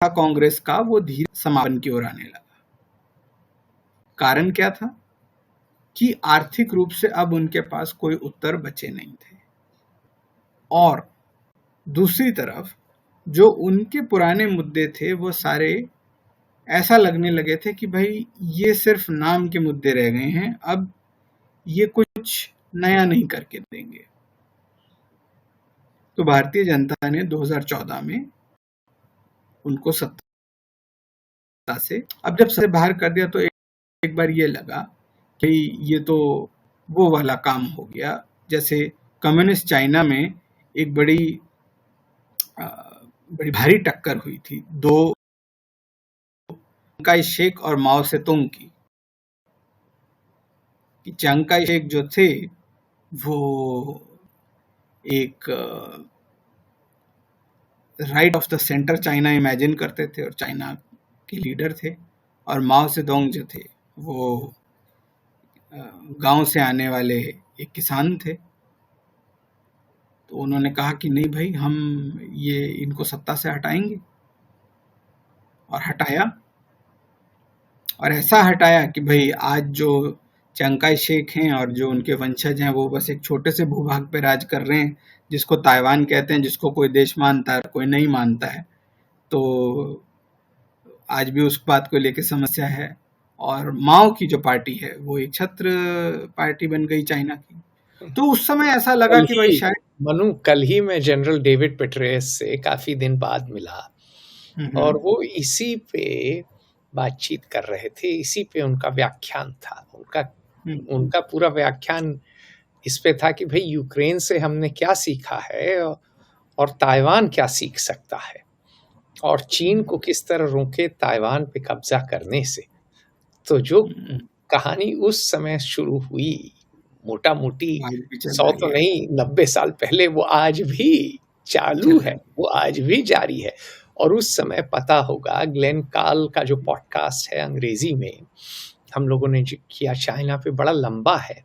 कांग्रेस का वो धीरे समापन की ओर आने लगा। कारण क्या था कि आर्थिक रूप से अब उनके पास कोई उत्तर बचे नहीं थे, और दूसरी तरफ जो उनके पुराने मुद्दे थे वो सारे ऐसा लगने लगे थे कि भाई ये सिर्फ नाम के मुद्दे रह गए हैं, अब ये कुछ नया नहीं करके देंगे। तो भारतीय जनता ने 2014 में उनको सत्ता से अब जब से बाहर कर दिया, तो एक बार ये लगा कि ये तो वो वाला काम हो गया जैसे कम्युनिस्ट चाइना में एक बड़ी भारी टक्कर हुई थी दो चिंग काई शेक और माओ से तुंग की। चिंग काई शेक जो थे वो एक right of the centre China imagine करते थे और चाइना के लीडर थे, और माओ से तुंग जो थे वो गांव से आने वाले एक किसान थे। तो उन्होंने कहा कि नहीं भाई, हम ये इनको सत्ता से हटाएंगे, और हटाया। और ऐसा हटाया कि भाई आज जो चिंग काई शेक हैं और जो उनके वंशज हैं वो बस एक छोटे से भूभाग पे राज कर रहे हैं जिसको ताइवान कहते हैं, जिसको कोई देश मानता है कोई नहीं मानता है। तो आज भी उस बात को लेकर समस्या है। और माओ की जो पार्टी है वो एक छत्र पार्टी बन गई चाइना की। तो उस समय ऐसा लगा कि भाई शायद मनु कल ही मैं जनरल डेविड पेट्रेयस से काफी दिन बाद मिला, और वो इसी पे बातचीत कर रहे थे, इसी पे उनका व्याख्यान था। उनका पूरा व्याख्यान इस पे था कि भाई यूक्रेन से हमने क्या सीखा है और ताइवान क्या सीख सकता है, और चीन को किस तरह रोके ताइवान पे कब्जा करने से। तो जो कहानी उस समय शुरू हुई मोटा मोटी 100 तो नहीं 90 साल पहले, वो आज भी चालू है, वो आज भी जारी है। और उस समय पता होगा ग्लेन कार्ल का जो पॉडकास्ट है अंग्रेजी में हम लोगों ने जो किया चाइना पे, बड़ा लंबा है।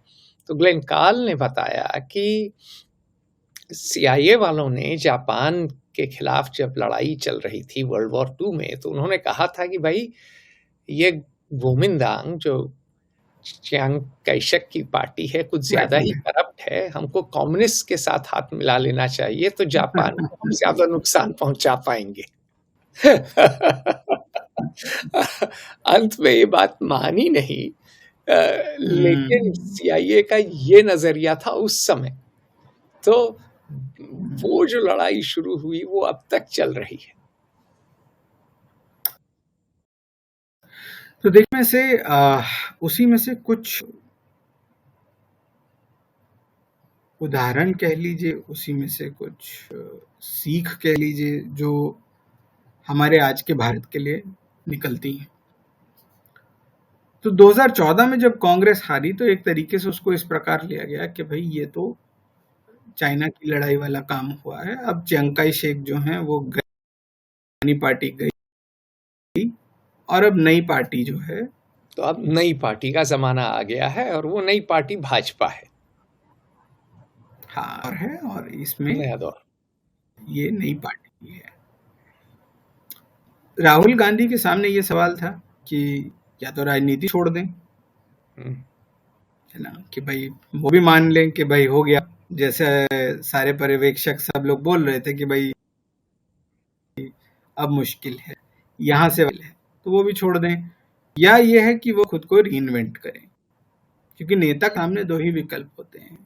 तो ग्लेन कार्ल ने बताया कि CIA वालों ने जापान के खिलाफ जब लड़ाई चल रही थी वर्ल्ड वॉर 2 में, तो उन्होंने कहा था कि भाई ये गोमिंदांग जो चियांग काइशेक की पार्टी है कुछ ज्यादा ही करप्ट है, हमको कम्युनिस्ट के साथ हाथ मिला लेना चाहिए, तो जापान को हम ज्यादा नुकसान पहुंचा पाएंगे। अंत में ये बात मानी नहीं, लेकिन CIA का ये नजरिया था उस समय। तो वो जो लड़ाई शुरू हुई वो अब तक चल रही है। तो देखने से उसी में से कुछ उदाहरण कह लीजिए, उसी में से कुछ सीख कह लीजिए जो हमारे आज के भारत के लिए निकलती हैं। तो 2014 में जब कांग्रेस हारी तो एक तरीके से उसको इस प्रकार लिया गया कि भाई ये तो चाइना की लड़ाई वाला काम हुआ है, अब चिंग काई शेक जो हैं वो गई, पार्टी गई, और अब नई पार्टी जो है, तो अब नई पार्टी का जमाना आ गया है, और वो नई पार्टी भाजपा है। हाँ, और है, और इसमें नया दौर, ये नई पार्टी है। राहुल गांधी के सामने ये सवाल था कि या तो राजनीति छोड़ दें, है ना, कि भाई वो भी मान लें कि भाई हो गया, जैसे सारे पर्यवेक्षक सब लोग बोल रहे थे कि भाई अब मुश्किल है, यहाँ से है, तो वो भी छोड़ दें, या ये है कि वो खुद को रीइन्वेंट करें। क्योंकि नेता के सामने दो ही विकल्प होते हैं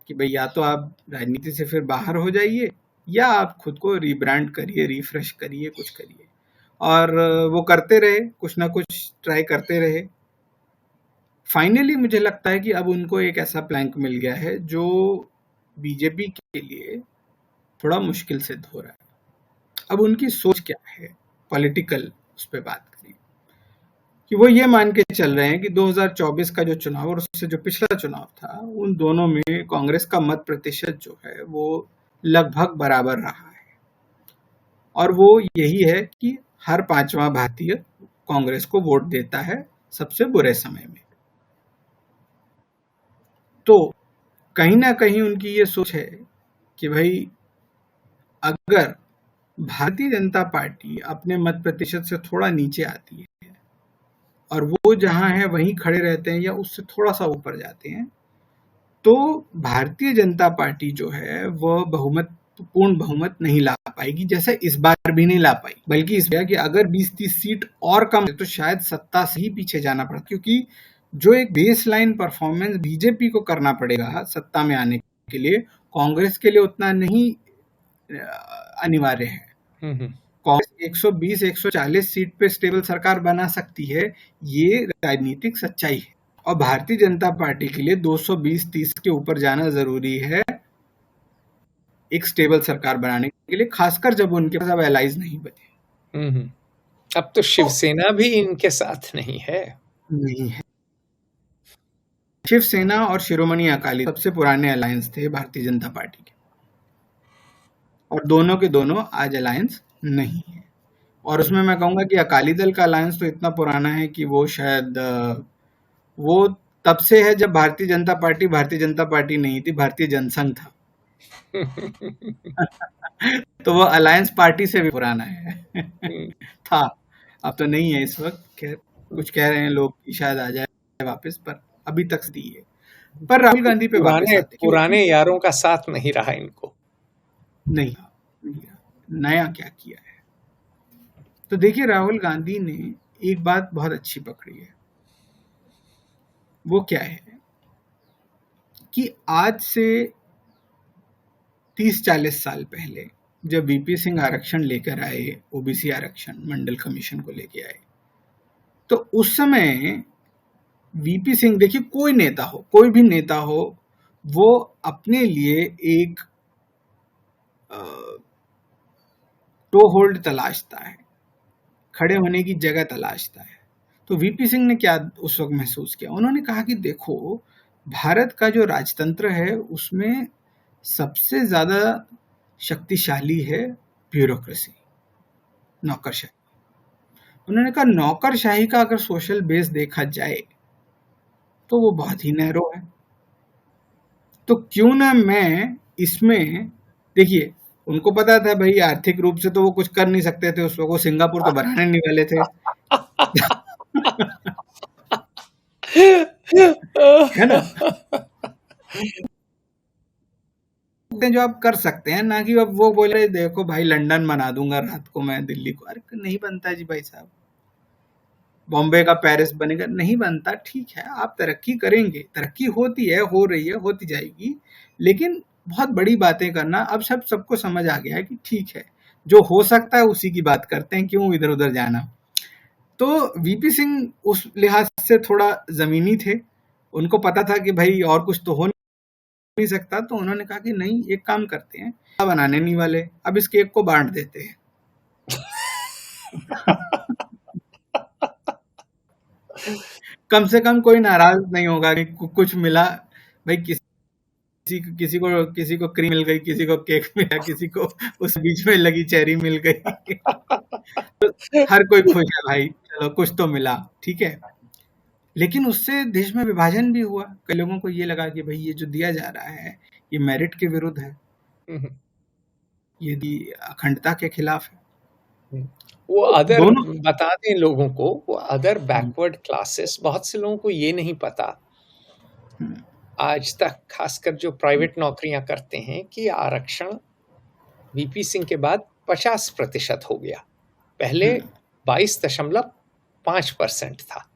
कि भाई या तो आप राजनीति से फिर बाहर हो जाइए, या आप खुद को रीब्रांड करिए, रिफ्रेश करिए, कुछ करिए। और वो करते रहे, कुछ ना कुछ ट्राई करते रहे। फाइनली मुझे लगता है कि अब उनको एक ऐसा प्लैंक मिल गया है जो बीजेपी के लिए थोड़ा मुश्किल सिद्ध हो रहा है। अब उनकी सोच क्या है पॉलिटिकल, उस पर बात करें कि वो ये मान के चल रहे हैं कि 2024 का जो चुनाव और उससे जो पिछला चुनाव था, उन दोनों में कांग्रेस का मत प्रतिशत जो है वो लगभग बराबर रहा है, और वो यही है कि हर 5वां भारतीय कांग्रेस को वोट देता है सबसे बुरे समय में। तो कहीं ना कहीं उनकी ये सोच है कि भाई अगर भारतीय जनता पार्टी अपने मत प्रतिशत से थोड़ा नीचे आती है और वो जहां है वहीं खड़े रहते हैं या उससे थोड़ा सा ऊपर जाते हैं, तो भारतीय जनता पार्टी जो है वह पूर्ण बहुमत नहीं ला पाएगी, जैसे इस बार भी नहीं ला पाई। बल्कि इस बार कि अगर 20-30 सीट और कम है तो शायद सत्ता से ही पीछे जाना पड़ा, क्योंकि जो एक बेस लाइन परफॉर्मेंस बीजेपी को करना पड़ेगा सत्ता में आने के लिए, कांग्रेस के लिए उतना नहीं अनिवार्य है। कांग्रेस 120-140 सीट पे स्टेबल सरकार बना सकती है, ये राजनीतिक सच्चाई है। और भारतीय जनता पार्टी के लिए 220-30 के ऊपर जाना जरूरी है एक स्टेबल सरकार बनाने के लिए, खासकर जब उनके पास अब एलाइज नहीं बचे। अब तो शिवसेना भी इनके साथ नहीं है। शिवसेना और शिरोमणि अकाली सबसे पुराने अलायंस थे भारतीय जनता पार्टी के, और दोनों के दोनों आज अलायंस नहीं है। और उसमें मैं कहूंगा कि अकाली दल का अलायंस तो इतना पुराना है कि वो शायद वो तब से है जब भारतीय जनता पार्टी नहीं थी, भारतीय जनसंघ था। तो वो अलायंस पार्टी से भी पुराना है। था, अब तो नहीं है इस वक्त। खैर, कुछ कह रहे हैं लोग कि शायद आ जाए वापस, पर अभी तक दी है। पर राहुल गांधी पे वापस आते हैं। पुराने यारों का साथ नहीं रहा इनको। नहीं, नया क्या किया है। तो देखिए, राहुल गांधी ने एक बात बहुत अच्छी पकड़ी है। वो क्या है कि आज से 30-40 साल पहले जब वीपी सिंह आरक्षण लेकर आए, ओबीसी आरक्षण मंडल कमीशन को लेके आए, तो उस समय वीपी सिंह, देखिए कोई नेता हो, कोई भी नेता हो, वो अपने लिए एक टो होल्ड तलाशता है, खड़े होने की जगह तलाशता है। तो वीपी सिंह ने क्या उस वक्त महसूस किया? उन्होंने कहा कि देखो, भारत का जो राजतंत्र है उसमें सबसे ज्यादा शक्तिशाली है ब्यूरोक्रेसी, नौकरशाही। उन्होंने कहा नौकरशाही का अगर सोशल बेस देखा जाए तो वो बहुत ही नैरो है। तो क्यों ना मैं इसमें, देखिए उनको पता था भाई आर्थिक रूप से तो वो कुछ कर नहीं सकते थे उस वक्त, वो सिंगापुर तो बनाने नहीं वाले थे। है ना, जो आप कर सकते हैं, ना कि अब वो बोले देखो भाई लंदन बना दूंगा रात को मैं दिल्ली को। अरे नहीं बनता जी भाई साहब, बॉम्बे का पेरिस बनेगा, नहीं बनता। ठीक है, आप तरक्की करेंगे, तरक्की होती है, हो रही है, होती जाएगी, लेकिन बहुत बड़ी बातें करना अब सबको समझ आ गया है कि ठीक है, जो हो सकता है उसी की बात करते हैं, क्यों इधर उधर जाना। तो वीपी सिंह उस लिहाज से थोड़ा जमीनी थे, उनको पता था कि भाई और कुछ तो हो नहीं सकता। तो उन्होंने कहा कि नहीं, एक काम करते हैं, बनाने नहीं वाले, अब इस केक को बांट देते हैं। कम से कम कोई नाराज नहीं होगा कि कुछ मिला। भाई किसी को क्रीम मिल गई, किसी को केक मिला, किसी को उस बीच में लगी चेरी मिल गई। तो हर कोई खुश है भाई, चलो कुछ तो मिला, ठीक है। लेकिन उससे देश में विभाजन भी हुआ। कई लोगों को ये लगा कि भाई ये जो दिया जा रहा है ये मेरिट के विरुद्ध है, ये अखंडता के खिलाफ है। वो अदर, बता दें लोगों को, वो अदर बैकवर्ड क्लासेस, बहुत से लोगों को ये नहीं पता आज तक, खासकर जो प्राइवेट नौकरियां करते हैं, कि आरक्षण वीपी सिंह के बाद 50% हो गया। पहले 22.5% था।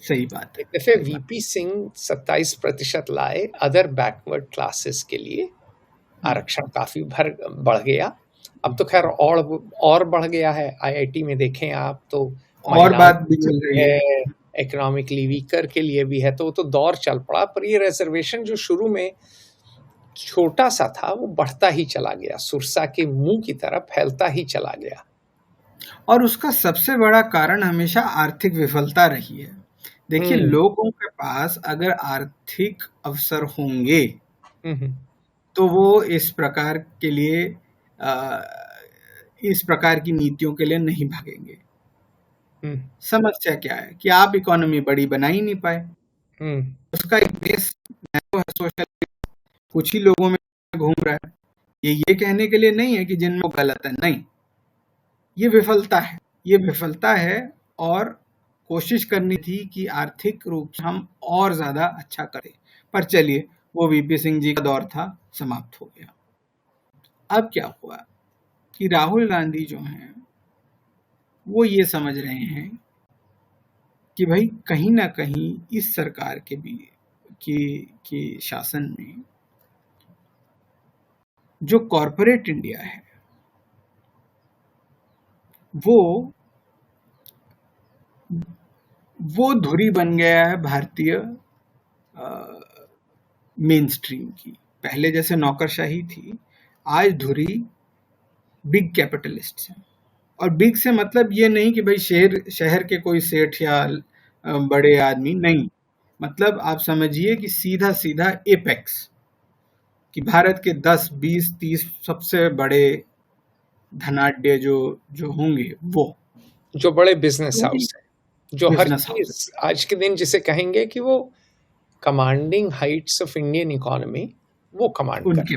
सही बात है, एक दफे सही बात। वीपी सिंह 27% लाए अदर बैकवर्ड क्लासेस के लिए, आरक्षण काफी बढ़ गया। अब तो खैर और बढ़ गया है। आईआईटी में देखें आप तो और महिलाओं बात भी के चल लिए रही है। है, इकोनॉमिकली वीकर के लिए भी है, तो वो तो दौर चल पड़ा। पर ये रिजर्वेशन जो शुरू में छोटा सा था वो बढ़ता ही चला गया, सुरसा के मुंह की तरफ फैलता ही चला गया। और उसका सबसे बड़ा कारण हमेशा आर्थिक विफलता रही है। देखिए, लोगों के पास अगर आर्थिक अवसर होंगे तो वो इस प्रकार के लिए इस प्रकार की नीतियों के लिए नहीं भागेंगे। समस्या क्या है कि आप इकोनॉमी बड़ी बना ही नहीं पाए। उसका एक बेस सोशल कुछ ही लोगों में घूम रहा है। ये कहने के लिए नहीं है कि जिनमें वो गलत है, नहीं, ये विफलता है, ये विफलता है। और कोशिश करनी थी कि आर्थिक रूप से हम और ज्यादा अच्छा करें, पर चलिए, वो वीपी सिंह जी का दौर था, समाप्त हो गया। अब क्या हुआ कि राहुल गांधी जो हैं वो ये समझ रहे हैं कि भाई कहीं ना कहीं इस सरकार के भी की शासन में जो कॉरपोरेट इंडिया है वो धुरी बन गया है भारतीय मेन स्ट्रीम की। पहले जैसे नौकरशाही थी, आज धुरी बिग कैपिटलिस्ट है। और बिग से मतलब ये नहीं कि भाई शहर के कोई सेठ या बड़े आदमी, नहीं, मतलब आप समझिए कि सीधा सीधा एपेक्स, कि भारत के 10, 20, 30 सबसे बड़े धनाढ्य जो होंगे, वो जो बड़े बिजनेस हाउस है, जो हर बिजनेस चीज हाउस आज के दिन जिसे कहेंगे कि वो commanding Heights of Indian economy, वो कमांड कर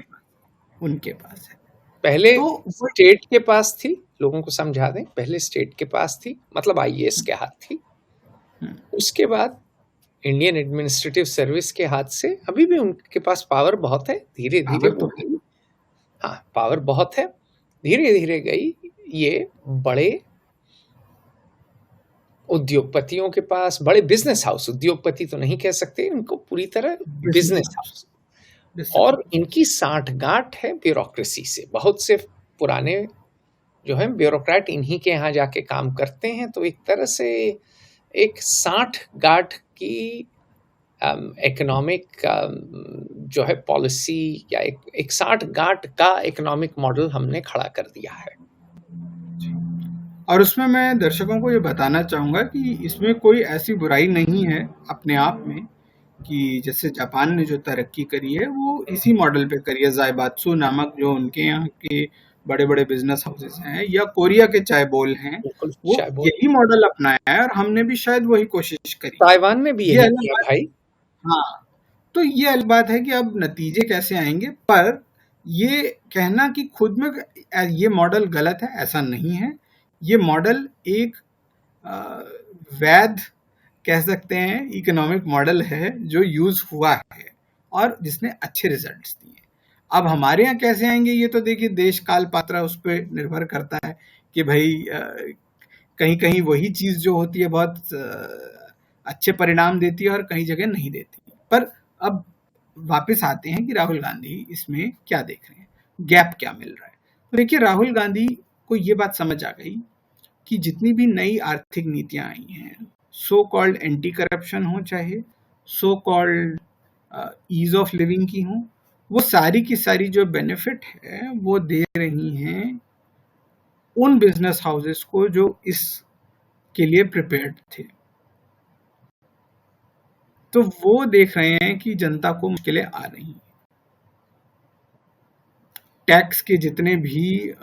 उनके पास है। पहले तो स्टेट के पास थी, लोगों को समझा दें, पहले स्टेट के पास थी, मतलब आईएएस के हाथ थी। उसके बाद इंडियन एडमिनिस्ट्रेटिव सर्विस के हाथ से अभी भी उनके पास पावर बहुत है, धीरे धीरे वो गई। हाँ, पावर बहुत है, धीरे धीरे गई ये बड़े उद्योगपतियों के पास, बड़े बिजनेस हाउस, उद्योगपति तो नहीं कह सकते इनको, पूरी तरह बिजनेस हाउस। और इनकी साठगांठ है ब्यूरोक्रेसी से। बहुत से पुराने जो है ब्यूरोक्रेट इन्हीं के यहाँ जाके काम करते हैं, तो एक तरह से एक साठगांठ की इकोनॉमिक जो है पॉलिसी, या एक साठगांठ का इकोनॉमिक मॉडल हमने खड़ा कर दिया है। और उसमें मैं दर्शकों को ये बताना चाहूँगा कि इसमें कोई ऐसी बुराई नहीं है अपने आप में, कि जैसे जापान ने जो तरक्की करी है वो इसी मॉडल पे करी है। ज़ाइबात्सु नामक जो उनके यहाँ के बड़े-बड़े बिजनेस हाउसेस हैं, या कोरिया के चाय बोल हैं, वो यही मॉडल अपनाया है और हमने भी शायद वही कोशिश करी। ताइवान में भी यही किया भाई। हाँ, तो ये अलग बात है कि अब नतीजे कैसे आएंगे, पर ये कहना कि खुद में ये मॉडल गलत है, ऐसा नहीं है। ये मॉडल एक वैध कह सकते हैं इकोनॉमिक मॉडल है जो यूज हुआ है और जिसने अच्छे रिजल्ट्स दिए। अब हमारे यहाँ कैसे आएंगे ये तो देखिए देश काल पात्र उस पर निर्भर करता है कि भाई कहीं कहीं वही चीज जो होती है बहुत अच्छे परिणाम देती है और कहीं जगह नहीं देती। पर अब वापस आते हैं कि राहुल गांधी इसमें क्या देख रहे हैं, गैप क्या मिल रहा है। तो देखिए राहुल गांधी को ये बात समझ आ गई कि जितनी भी नई आर्थिक नीतियां आई हैं, सो कॉल्ड एंटी करप्शन हो, चाहे so called ease of living की हो, वो सारी की सारी जो बेनिफिट है वो दे रही हैं उन बिजनेस हाउसेस को जो इसके लिए प्रिपेयर्ड थे। तो वो देख रहे हैं कि जनता को मुश्किलें आ रही हैं, टैक्स के जितने भी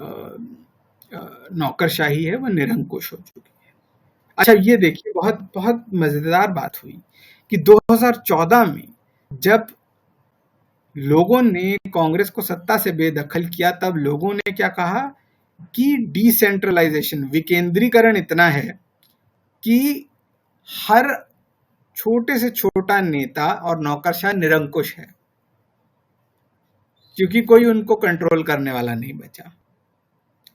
नौकरशाही है वो निरंकुश हो चुकी है। अच्छा ये देखिए बहुत बहुत मजेदार बात हुई कि 2014 में जब लोगों ने कांग्रेस को सत्ता से बेदखल किया, तब लोगों ने क्या कहा कि डिसेंट्रलाइजेशन, विकेंद्रीकरण इतना है कि हर छोटे से छोटा नेता और नौकरशाह निरंकुश है, क्योंकि कोई उनको कंट्रोल करने वाला नहीं बचा।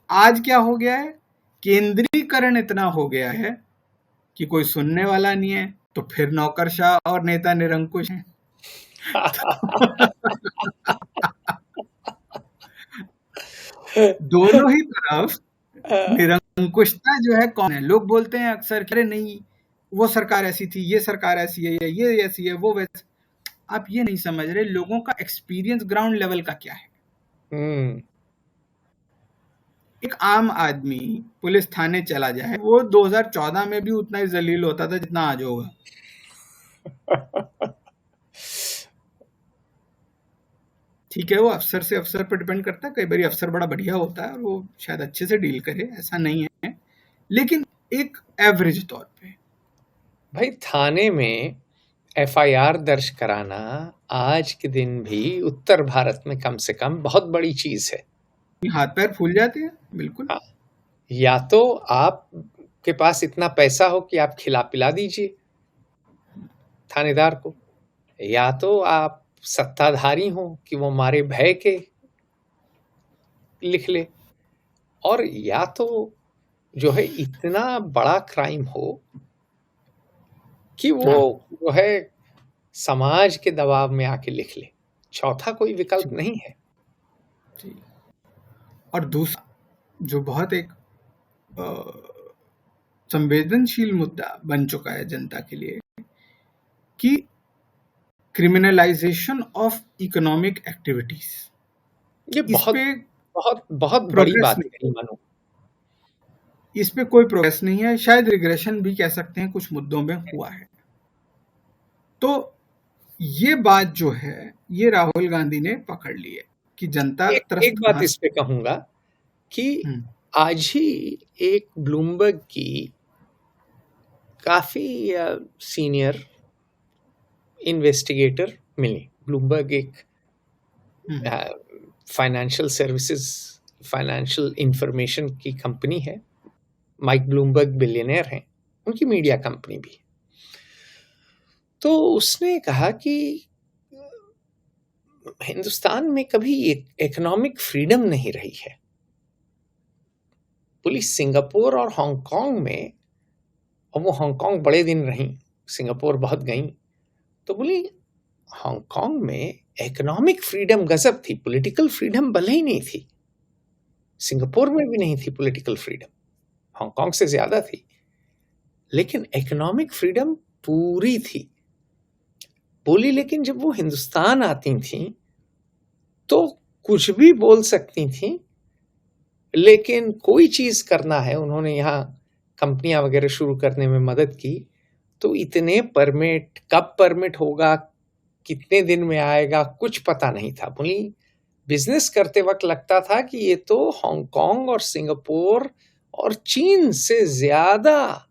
आज क्या हो गया है, केंद्रीकरण इतना हो गया है कि कोई सुनने वाला नहीं है, तो फिर नौकरशाह और नेता निरंकुश हैं। दोनों ही तरफ निरंकुशता जो है कौन है, लोग बोलते हैं अक्सर अरे नहीं वो सरकार ऐसी थी, ये सरकार ऐसी है, ये ऐसी है, वो वैसे। आप ये नहीं समझ रहे लोगों का एक्सपीरियंस ग्राउंड लेवल का क्या है। एक आम आदमी पुलिस थाने चला जाए, वो 2014 में भी उतना ही जलील होता था जितना आज होगा। ठीक है, वो अफसर से अफसर पर डिपेंड करता है, कई बार अफसर बड़ा बढ़िया होता है और वो शायद अच्छे से डील करे, ऐसा नहीं है, लेकिन एक एवरेज तौर पे भाई थाने में एफआईआर दर्ज कराना आज के दिन भी उत्तर भारत में कम से कम बहुत बड़ी चीज है। हाथ पैर फूल जाते हैं, बिल्कुल। हाँ, या तो आप के पास इतना पैसा हो कि आप खिला पिला दीजिए थानेदार को, या तो आप सत्ताधारी हो कि वो मारे भय के लिख ले, और या तो जो है इतना बड़ा क्राइम हो कि वो जो है समाज के दबाव में आके लिख ले। चौथा कोई विकल्प नहीं है। और दूसरा जो बहुत एक संवेदनशील मुद्दा बन चुका है जनता के लिए कि क्रिमिनलाइजेशन ऑफ इकोनॉमिक एक्टिविटीज, ये बहुत बहुत बहुत बड़ी बात है मानो। इस पे कोई प्रोग्रेस नहीं है, शायद रिग्रेशन भी कह सकते हैं, कुछ मुद्दों में हुआ है। तो ये बात जो है ये राहुल गांधी ने पकड़ ली है कि जनता एक बात इस पे कहूंगा कि आज ही एक ब्लूमबर्ग की काफी सीनियर इन्वेस्टिगेटर मिली। ब्लूमबर्ग एक फाइनेंशियल सर्विसेज, फाइनेंशियल इंफॉर्मेशन की कंपनी है। माइक ब्लूमबर्ग बिलियनर हैं, उनकी मीडिया कंपनी भी। तो उसने कहा कि हिंदुस्तान में कभी इकोनॉमिक फ्रीडम नहीं रही है। पुलिस सिंगापुर और हांगकांग में, और वो हांगकांग बड़े दिन रही, सिंगापुर बहुत गई, तो बोली हांगकांग में इकोनॉमिक फ्रीडम गजब थी, पॉलिटिकल फ्रीडम भले ही नहीं थी। सिंगापुर में भी नहीं थी पॉलिटिकल फ्रीडम, हांगकांग से ज्यादा थी, लेकिन इकोनॉमिक फ्रीडम पूरी थी। बोली लेकिन जब वो हिंदुस्तान आती थी तो कुछ भी बोल सकती थी, लेकिन कोई चीज करना है, उन्होंने यहाँ कंपनियां वगैरह शुरू करने में मदद की, तो इतने परमिट, कब परमिट होगा, कितने दिन में आएगा, कुछ पता नहीं था। बोली बिजनेस करते वक्त लगता था कि ये तो हांगकांग और सिंगापुर और चीन से ज्यादा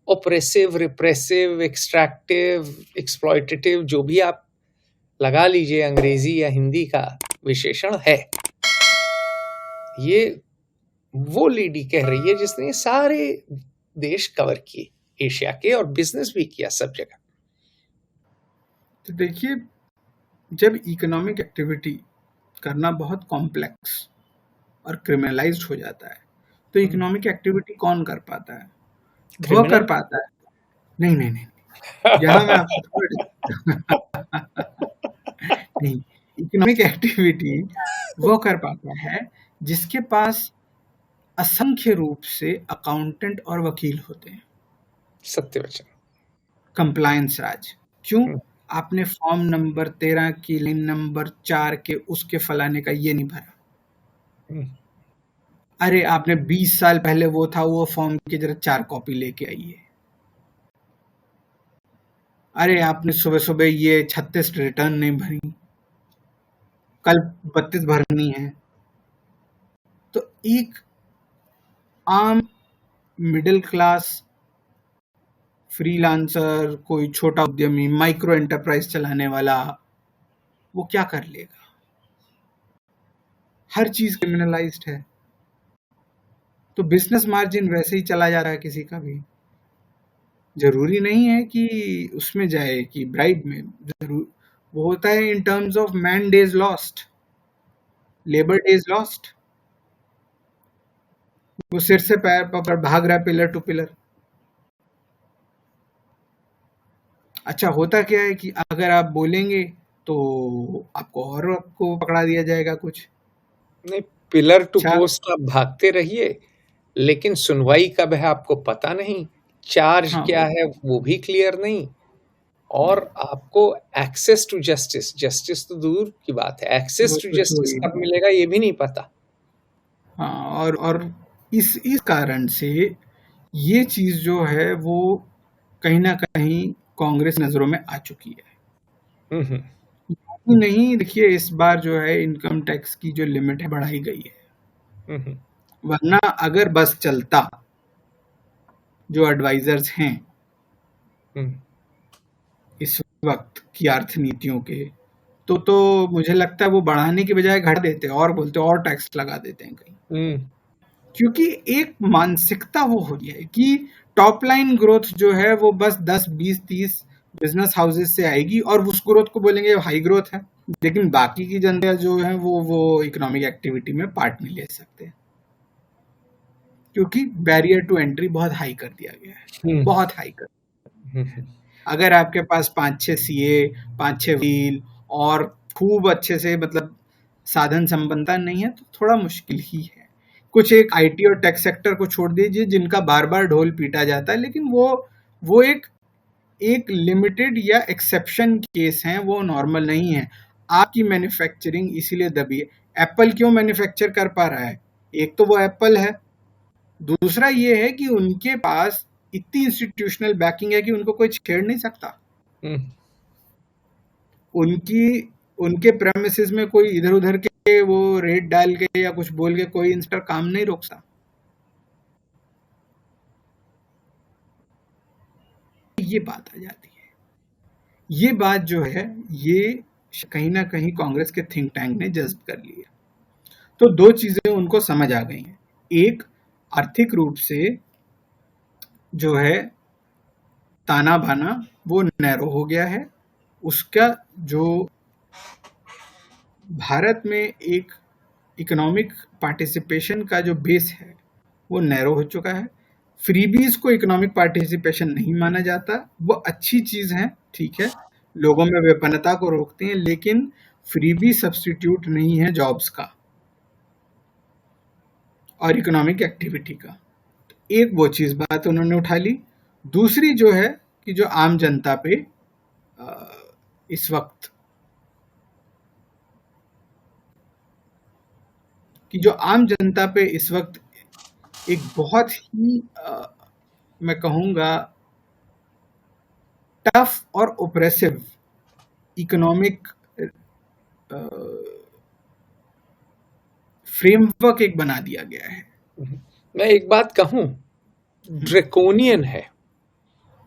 ऑपरेसिव, रिप्रेसिव, एक्सट्रैक्टिव, एक्सप्लॉयटेटिव, जो भी आप लगा लीजिए अंग्रेजी या हिंदी का विशेषण है। ये वो लेडी कह रही है जिसने सारे देश कवर किए एशिया के, और बिजनेस भी किया सब जगह। तो देखिए, जब इकोनॉमिक एक्टिविटी करना बहुत कॉम्प्लेक्स और क्रिमिनलाइज्ड हो जाता है, तो इकोनॉमिक एक्टिविटी कौन कर पाता है? वो कर पाता है। नहीं यहाँ मैं आपको नहीं, इकोनॉमिक एक्टिविटी वो कर पाता है जिसके पास असंख्य रूप से अकाउंटेंट और वकील होते हैं। सत्य वचन, कंप्लायंस राज। क्यों? आपने फॉर्म नंबर 13 की लाइन नंबर 4 के उसके फलाने का ये नहीं भरा, अरे आपने 20 साल पहले वो था, वो फॉर्म की जरा 4 कॉपी लेके आइए, अरे आपने सुबह सुबह ये 36 रिटर्न नहीं भरी, कल 32 भरनी है। तो एक आम मिडिल क्लास फ्रीलांसर, कोई छोटा उद्यमी, माइक्रो एंटरप्राइज चलाने वाला, वो क्या कर लेगा? हर चीज क्रिमिनलाइज्ड है, तो बिजनेस मार्जिन वैसे ही चला जा रहा है। किसी का भी जरूरी नहीं है कि उसमें जाए कि ब्राइड में, जरूर वो होता है in terms of man days lost, labour days lost. वो सिर से पैर पर भाग रहा है पिलर टू पिलर। अच्छा, होता क्या है कि अगर आप बोलेंगे तो आपको पकड़ा दिया जाएगा कुछ। नहीं, पिलर टू अच्छा, पोस्ट आप भागते रहिए, लेकिन सुनवाई कब है आपको पता नहीं, चार्ज हाँ, क्या है वो भी क्लियर नहीं, और आपको एक्सेस टू जस्टिस, जस्टिस तो दूर की बात है, एक्सेस वो टू तो जस्टिस छोड़िए। कब मिलेगा ये भी नहीं पता। हाँ, और इस कारण से ये चीज जो है वो कहीं ना कहीं कांग्रेस नजरों में आ चुकी है। हम्म। नहीं, देखिए इस बार जो है इनकम टैक्स की जो लिमिट है बढ़ाई गई है, हम्म। वरना अगर बस चलता जो एडवाइजर्स हैं हम्म। इस वक्त की अर्थनीतियों के, तो मुझे लगता है वो बढ़ाने की बजाय घटा देते और बोलते और टैक्स लगा देते हैं कहीं। हम्म। क्योंकि एक मानसिकता वो हो रही है कि टॉप लाइन ग्रोथ जो है वो बस 10 20 30 बिजनेस हाउसेस से आएगी और उस ग्रोथ को बोलेंगे हाई ग्रोथ है, लेकिन बाकी की जनता जो है वो इकोनॉमिक एक्टिविटी में पार्ट नहीं ले सकते, क्योंकि बैरियर टू एंट्री बहुत हाई कर दिया गया है, हम्म। बहुत हाई कर। हम्म। अगर आपके पास 5-6 सीए, 5-6 वकील और खूब अच्छे से मतलब साधन संपन्नता नहीं है तो थोड़ा मुश्किल ही है। कुछ एक आईटी और टेक सेक्टर को छोड़ दीजिए जिनका बार बार ढोल पीटा जाता है, लेकिन वो एक लिमिटेड या एक्सेप्शन केस हैं, वो नॉर्मल नहीं है। आपकी मैन्युफैक्चरिंग इसीलिए दबी है। एप्पल क्यों मैन्युफैक्चर कर पा रहा है? एक तो वो एप्पल है, दूसरा ये है कि उनके पास इतनी इंस्टीट्यूशनल बैकिंग है कि उनको कोई छेड़ नहीं सकता। हम्म। उनकी उनके प्रेमिसेस में कोई इधर उधर के वो रेट डाल के या कुछ बोल के कोई इंस्टर काम नहीं रोकता। ये बात आ जाती है। ये बात जो है ये कहीं ना कहीं कांग्रेस के थिंक टैंक ने जज्ब कर ली है। तो दो चीजें उनको समझ आ गई हैं। एक, आर्थिक रूप से जो है ताना बाना वो नैरो हो गया है। उसका जो भारत में एक इकोनॉमिक पार्टिसिपेशन का जो बेस है वो नैरो हो चुका है। फ्रीबीज को इकोनॉमिक पार्टिसिपेशन नहीं माना जाता। वो अच्छी चीज है, ठीक है, लोगों में विपन्नता को रोकते हैं, लेकिन फ्रीबी सब्स्टिट्यूट नहीं है जॉब्स का और इकोनॉमिक एक्टिविटी का। एक वो चीज बात उन्होंने उठा ली। दूसरी जो है कि जो आम जनता पे इस वक्त एक बहुत ही मैं कहूंगा टफ और ओप्रेसिव इकोनॉमिक फ्रेमवर्क एक बना दिया गया है। मैं एक बात कहूं, ड्रेकोनियन है।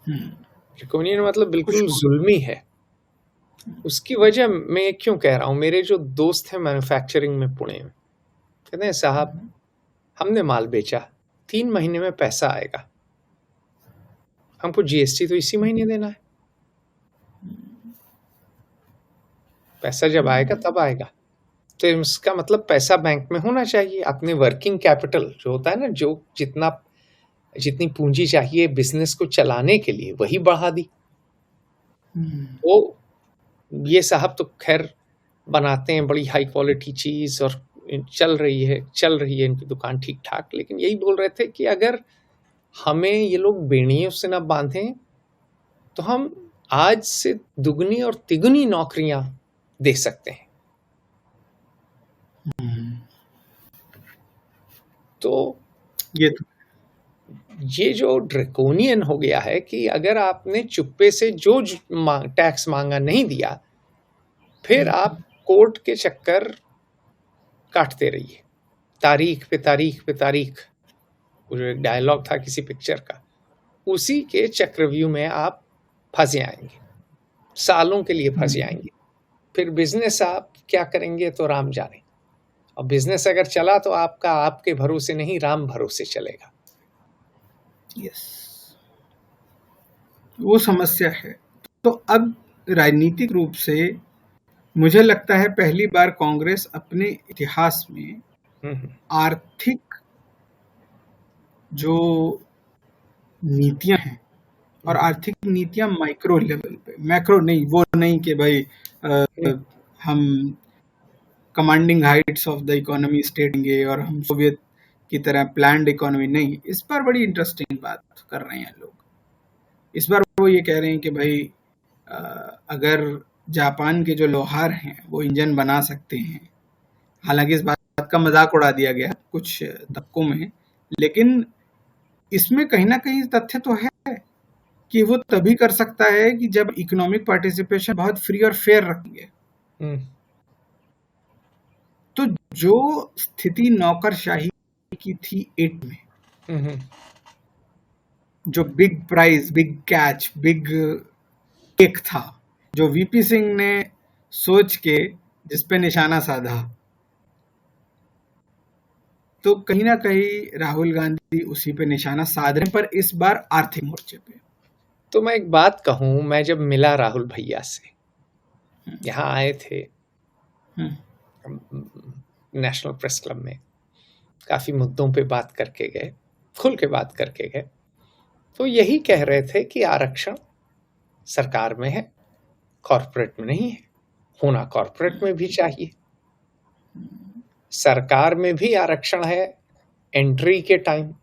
ड्रेकोनियन मतलब बिल्कुल कुछ जुल्मी है। उसकी वजह मैं क्यों कह रहा हूं, मेरे जो दोस्त हैं मैन्युफैक्चरिंग में पुणे में, कहते हैं साहब हमने माल बेचा, 3 महीने में पैसा आएगा, हमको जीएसटी तो इसी महीने देना है, पैसा जब आएगा तब आएगा। तो इसका मतलब पैसा बैंक में होना चाहिए। अपने वर्किंग कैपिटल जो होता है ना, जो जितनी पूंजी चाहिए बिजनेस को चलाने के लिए, वही बढ़ा दी। तो ये साहब तो खैर बनाते हैं बड़ी हाई क्वालिटी चीज और चल रही है इनकी दुकान ठीक ठाक, लेकिन यही बोल रहे थे कि अगर हमें ये लोग बेड़ियों से ना बांधें तो हम आज से दुगनी और तिगुनी नौकरियां दे सकते हैं। तो ये जो ड्रेकोनियन हो गया है कि अगर आपने चुप्पे से जो टैक्स मांगा नहीं दिया, फिर आप कोर्ट के चक्कर काटते रहिए, तारीख पे तारीख पे तारीख। वो जो एक डायलॉग था किसी पिक्चर का, उसी के चक्रव्यूह में आप फंस जाएंगे, सालों के लिए फंस जाएंगे। फिर बिजनेस आप क्या करेंगे तो राम जाने। और बिजनेस अगर चला तो आपका आपके भरोसे नहीं, राम भरोसे चलेगा। यस, वो समस्या है। तो अब राजनीतिक रूप से मुझे लगता है पहली बार कांग्रेस अपने इतिहास में आर्थिक जो नीतियां हैं और आर्थिक नीतियां माइक्रो लेवल पे, मैक्रो नहीं, वो नहीं कि भाई हम commanding Heights of the economy state देंगे और हम सोवियत की तरह प्लान्ड इकोनॉमी नहीं। इस पर बड़ी इंटरेस्टिंग बात कर रहे हैं लोग। इस बार वो ये कह रहे हैं कि भाई अगर जापान के जो लोहार हैं वो इंजन बना सकते हैं, हालांकि इस बात का मजाक उड़ा दिया गया कुछ तबकों में, लेकिन इसमें कहीं ना कहीं तथ्य तो है कि वो तभी कर सकता है कि जब इकोनॉमिक पार्टिसिपेशन बहुत फ्री और फेयर रखेंगे। तो जो स्थिति नौकरशाही की थी 8 में, जो big prize, big catch, big cake था, जो वीपी सिंह ने सोच के जिस पे निशाना साधा, तो कहीं ना कहीं राहुल गांधी उसी पे निशाना साध रहे, पर इस बार आर्थिक मोर्चे पे। तो मैं एक बात कहूं, मैं जब मिला राहुल भैया से, यहाँ आए थे नेशनल प्रेस क्लब में, काफी मुद्दों पे बात करके गए, खुल के बात करके गए, तो यही कह रहे थे कि आरक्षण सरकार में है, कॉर्पोरेट में नहीं है। होना कॉर्पोरेट में भी चाहिए, सरकार में भी आरक्षण है एंट्री के टाइम,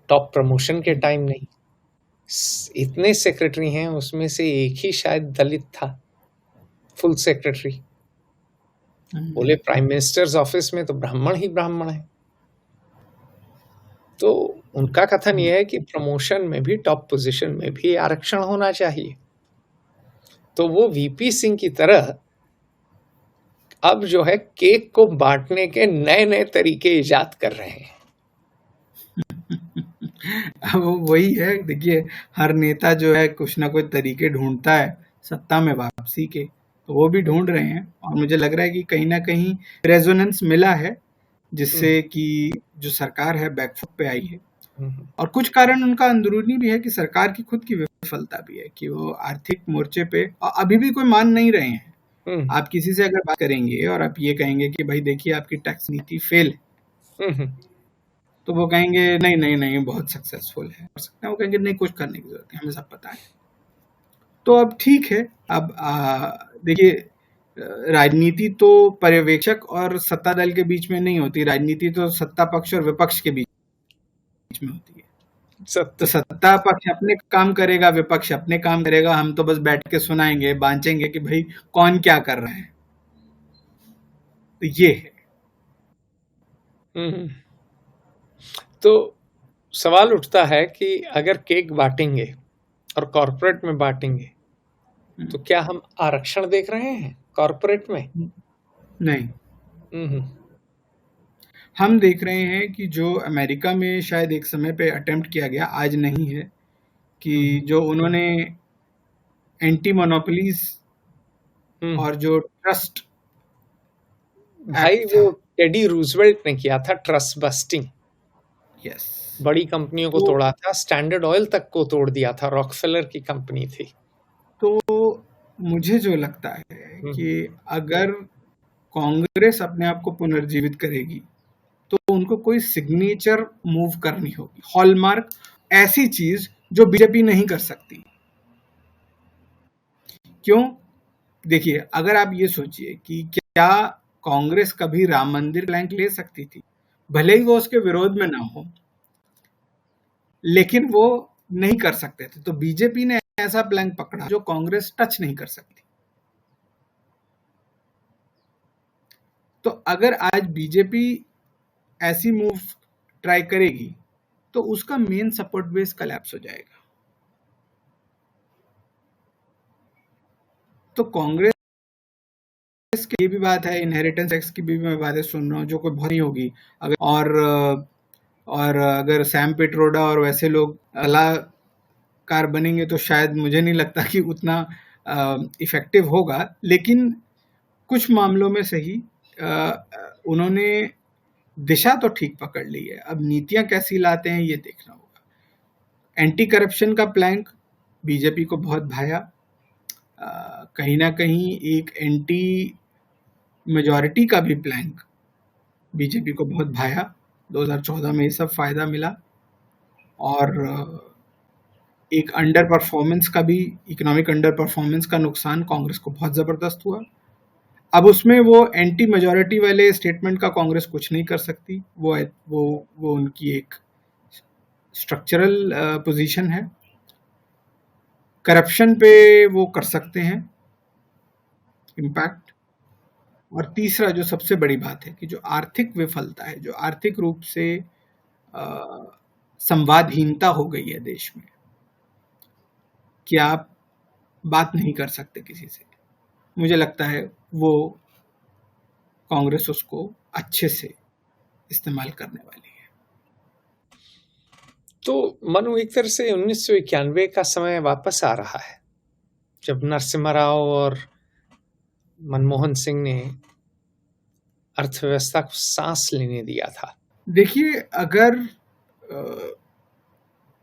टॉप प्रमोशन के टाइम नहीं। इतने सेक्रेटरी हैं, उसमें से एक ही शायद दलित था फुल सेक्रेटरी। बोले प्राइम मिनिस्टर्स ऑफिस में तो ब्राह्मण ही ब्राह्मण है। तो उनका कथन यह है कि प्रमोशन में भी, टॉप पोजीशन में भी आरक्षण होना चाहिए। तो वो वीपी सिंह की तरह अब जो है केक को बांटने के नए नए तरीके इजाद कर रहे हैं। अब वही है, देखिए हर नेता जो है कुछ ना कुछ तरीके ढूंढता है सत्ता में वापसी के, तो वो भी ढूंढ रहे हैं और मुझे लग रहा है कि कहीं ना कहीं रेजोनेंस मिला है, जिससे कि जो सरकार है बैकफुट पे आई है। और कुछ कारण उनका अंदरूनी भी है कि सरकार की खुद की विफलता भी है कि वो आर्थिक मोर्चे पे अभी भी कोई मान नहीं रहे हैं। आप किसी से अगर बात करेंगे और आप ये कहेंगे कि भाई देखिए आपकी टैक्स नीति फेल है, तो वो कहेंगे नहीं नहीं नहीं बहुत सक्सेसफुल है, कर सकते हैं। वो कहेंगे नहीं, कुछ करने की जरूरत है, हमें सब पता है। तो अब ठीक है, अब देखिए राजनीति तो पर्यवेक्षक और सत्ता दल के बीच में नहीं होती, राजनीति तो सत्ता पक्ष और विपक्ष के बीच में होती है। तो सत्ता पक्ष अपने काम करेगा, विपक्ष अपने काम करेगा, हम तो बस बैठ के सुनाएंगे, बांचेंगे कि भाई कौन क्या कर रहा है। तो ये है। तो सवाल उठता है कि अगर केक बांटेंगे और कॉर्पोरेट में बांटेंगे, तो क्या हम आरक्षण देख रहे हैं कॉर्पोरेट में? नहीं, हम देख रहे हैं कि जो अमेरिका में शायद एक समय पे अटेम्प्ट किया गया, आज नहीं है, कि जो उन्होंने एंटी मोनोपोलीज और जो ट्रस्ट, भाई वो टेडी रूजवेल्ट ने किया था ट्रस्ट बस्टिंग। यस, बड़ी कंपनियों को तोड़ा था, स्टैंडर्ड ऑयल तक को तोड़ दिया था, रॉकफेलर की कंपनी थी। तो मुझे जो लगता है कि अगर कांग्रेस अपने आप को पुनर्जीवित करेगी तो उनको कोई सिग्नेचर मूव करनी होगी, हॉलमार्क, ऐसी चीज जो बीजेपी नहीं कर सकती। क्यों? देखिए, अगर आप ये सोचिए कि क्या कांग्रेस कभी राम मंदिर प्लैंक ले सकती थी, भले ही वो उसके विरोध में ना हो, लेकिन वो नहीं कर सकते थे। तो बीजेपी ने ऐसा प्लैंक पकड़ा जो कांग्रेस टच नहीं कर सकती। तो अगर आज बीजेपी ऐसी मूव ट्राई करेगी तो उसका मेन सपोर्ट बेस कोलैप्स हो जाएगा। तो कांग्रेस की ये भी बात है, इनहेरिटेंस टैक्स की भी मैं बातें सुन रहा हूँ जो कोई भरी होगी, और अगर सैम पिट्रोडा और वैसे लोग सलाहकार बनेंगे तो शायद मुझे नहीं लगता कि उतना इफेक्टिव होगा, लेकिन कुछ मामलों में सही उन्होंने दिशा तो ठीक पकड़ ली है। अब नीतियां कैसी लाते हैं ये देखना होगा। एंटी करप्शन का प्लैंक बीजेपी को बहुत भाया, कहीं ना कहीं एक एंटी मेजॉरिटी का भी प्लैंक बीजेपी को बहुत भाया, 2014 में ये सब फायदा मिला और एक अंडर परफॉर्मेंस का भी, इकोनॉमिक अंडर परफॉर्मेंस का नुकसान कांग्रेस को बहुत जबरदस्त हुआ। अब उसमें वो एंटी मेजॉरिटी वाले स्टेटमेंट का कांग्रेस कुछ नहीं कर सकती, वो उनकी एक स्ट्रक्चरल पोजीशन है। करप्शन पे वो कर सकते हैं इम्पैक्ट। और तीसरा जो सबसे बड़ी बात है कि जो आर्थिक विफलता है, जो आर्थिक रूप से संवादहीनता हो गई है देश में, कि आप बात नहीं कर सकते किसी से, मुझे लगता है वो कांग्रेस उसको अच्छे से इस्तेमाल करने वाली है। तो मनु, एक तरह से 1991 का समय वापस आ रहा है, जब नरसिम्हा राव और मनमोहन सिंह ने अर्थव्यवस्था को सांस लेने दिया था। देखिए,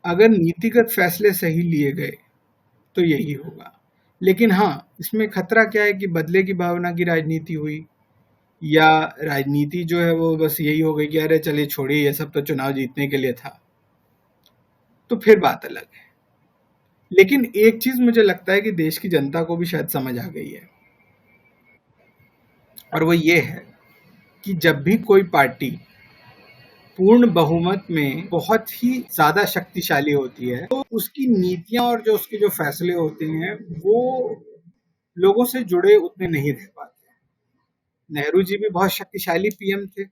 अगर नीतिगत फैसले सही लिए गए तो यही होगा, लेकिन हाँ, इसमें खतरा क्या है कि बदले की भावना की राजनीति हुई, या राजनीति जो है वो बस यही हो गई कि अरे चलिए छोड़िए, ये सब तो चुनाव जीतने के लिए था, तो फिर बात अलग है। लेकिन एक चीज मुझे लगता है कि देश की जनता को भी शायद समझ आ गई है, और वो ये है कि जब भी कोई पार्टी पूर्ण बहुमत में बहुत ही ज्यादा शक्तिशाली होती है, तो उसकी नीतियां और जो उसके जो फैसले होते हैं वो लोगों से जुड़े उतने नहीं रह पाते। नेहरू जी भी बहुत शक्तिशाली पीएम थे,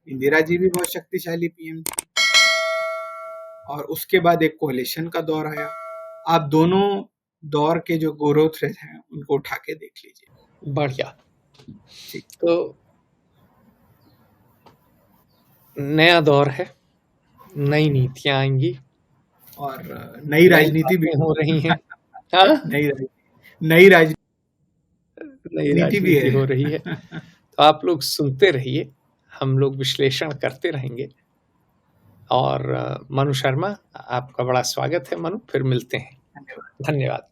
इंदिरा जी भी बहुत शक्तिशाली पीएम थे, और उसके बाद एक कोalition का दौर आया। आप दोनों दौर के जो ग्रोथ रेट हैं उनको उठा के देख लीजिए। बढ़िया। ठीक। तो नया दौर है, नई नीतियां आएंगी और नई राजनीति भी हो रही हैं। हाँ? नई राजनीति भी है। हो रही है। तो आप लोग सुनते रहिए, हम लोग विश्लेषण करते रहेंगे। और मनु शर्मा, आपका बड़ा स्वागत है मनु, फिर मिलते हैं। धन्यवाद।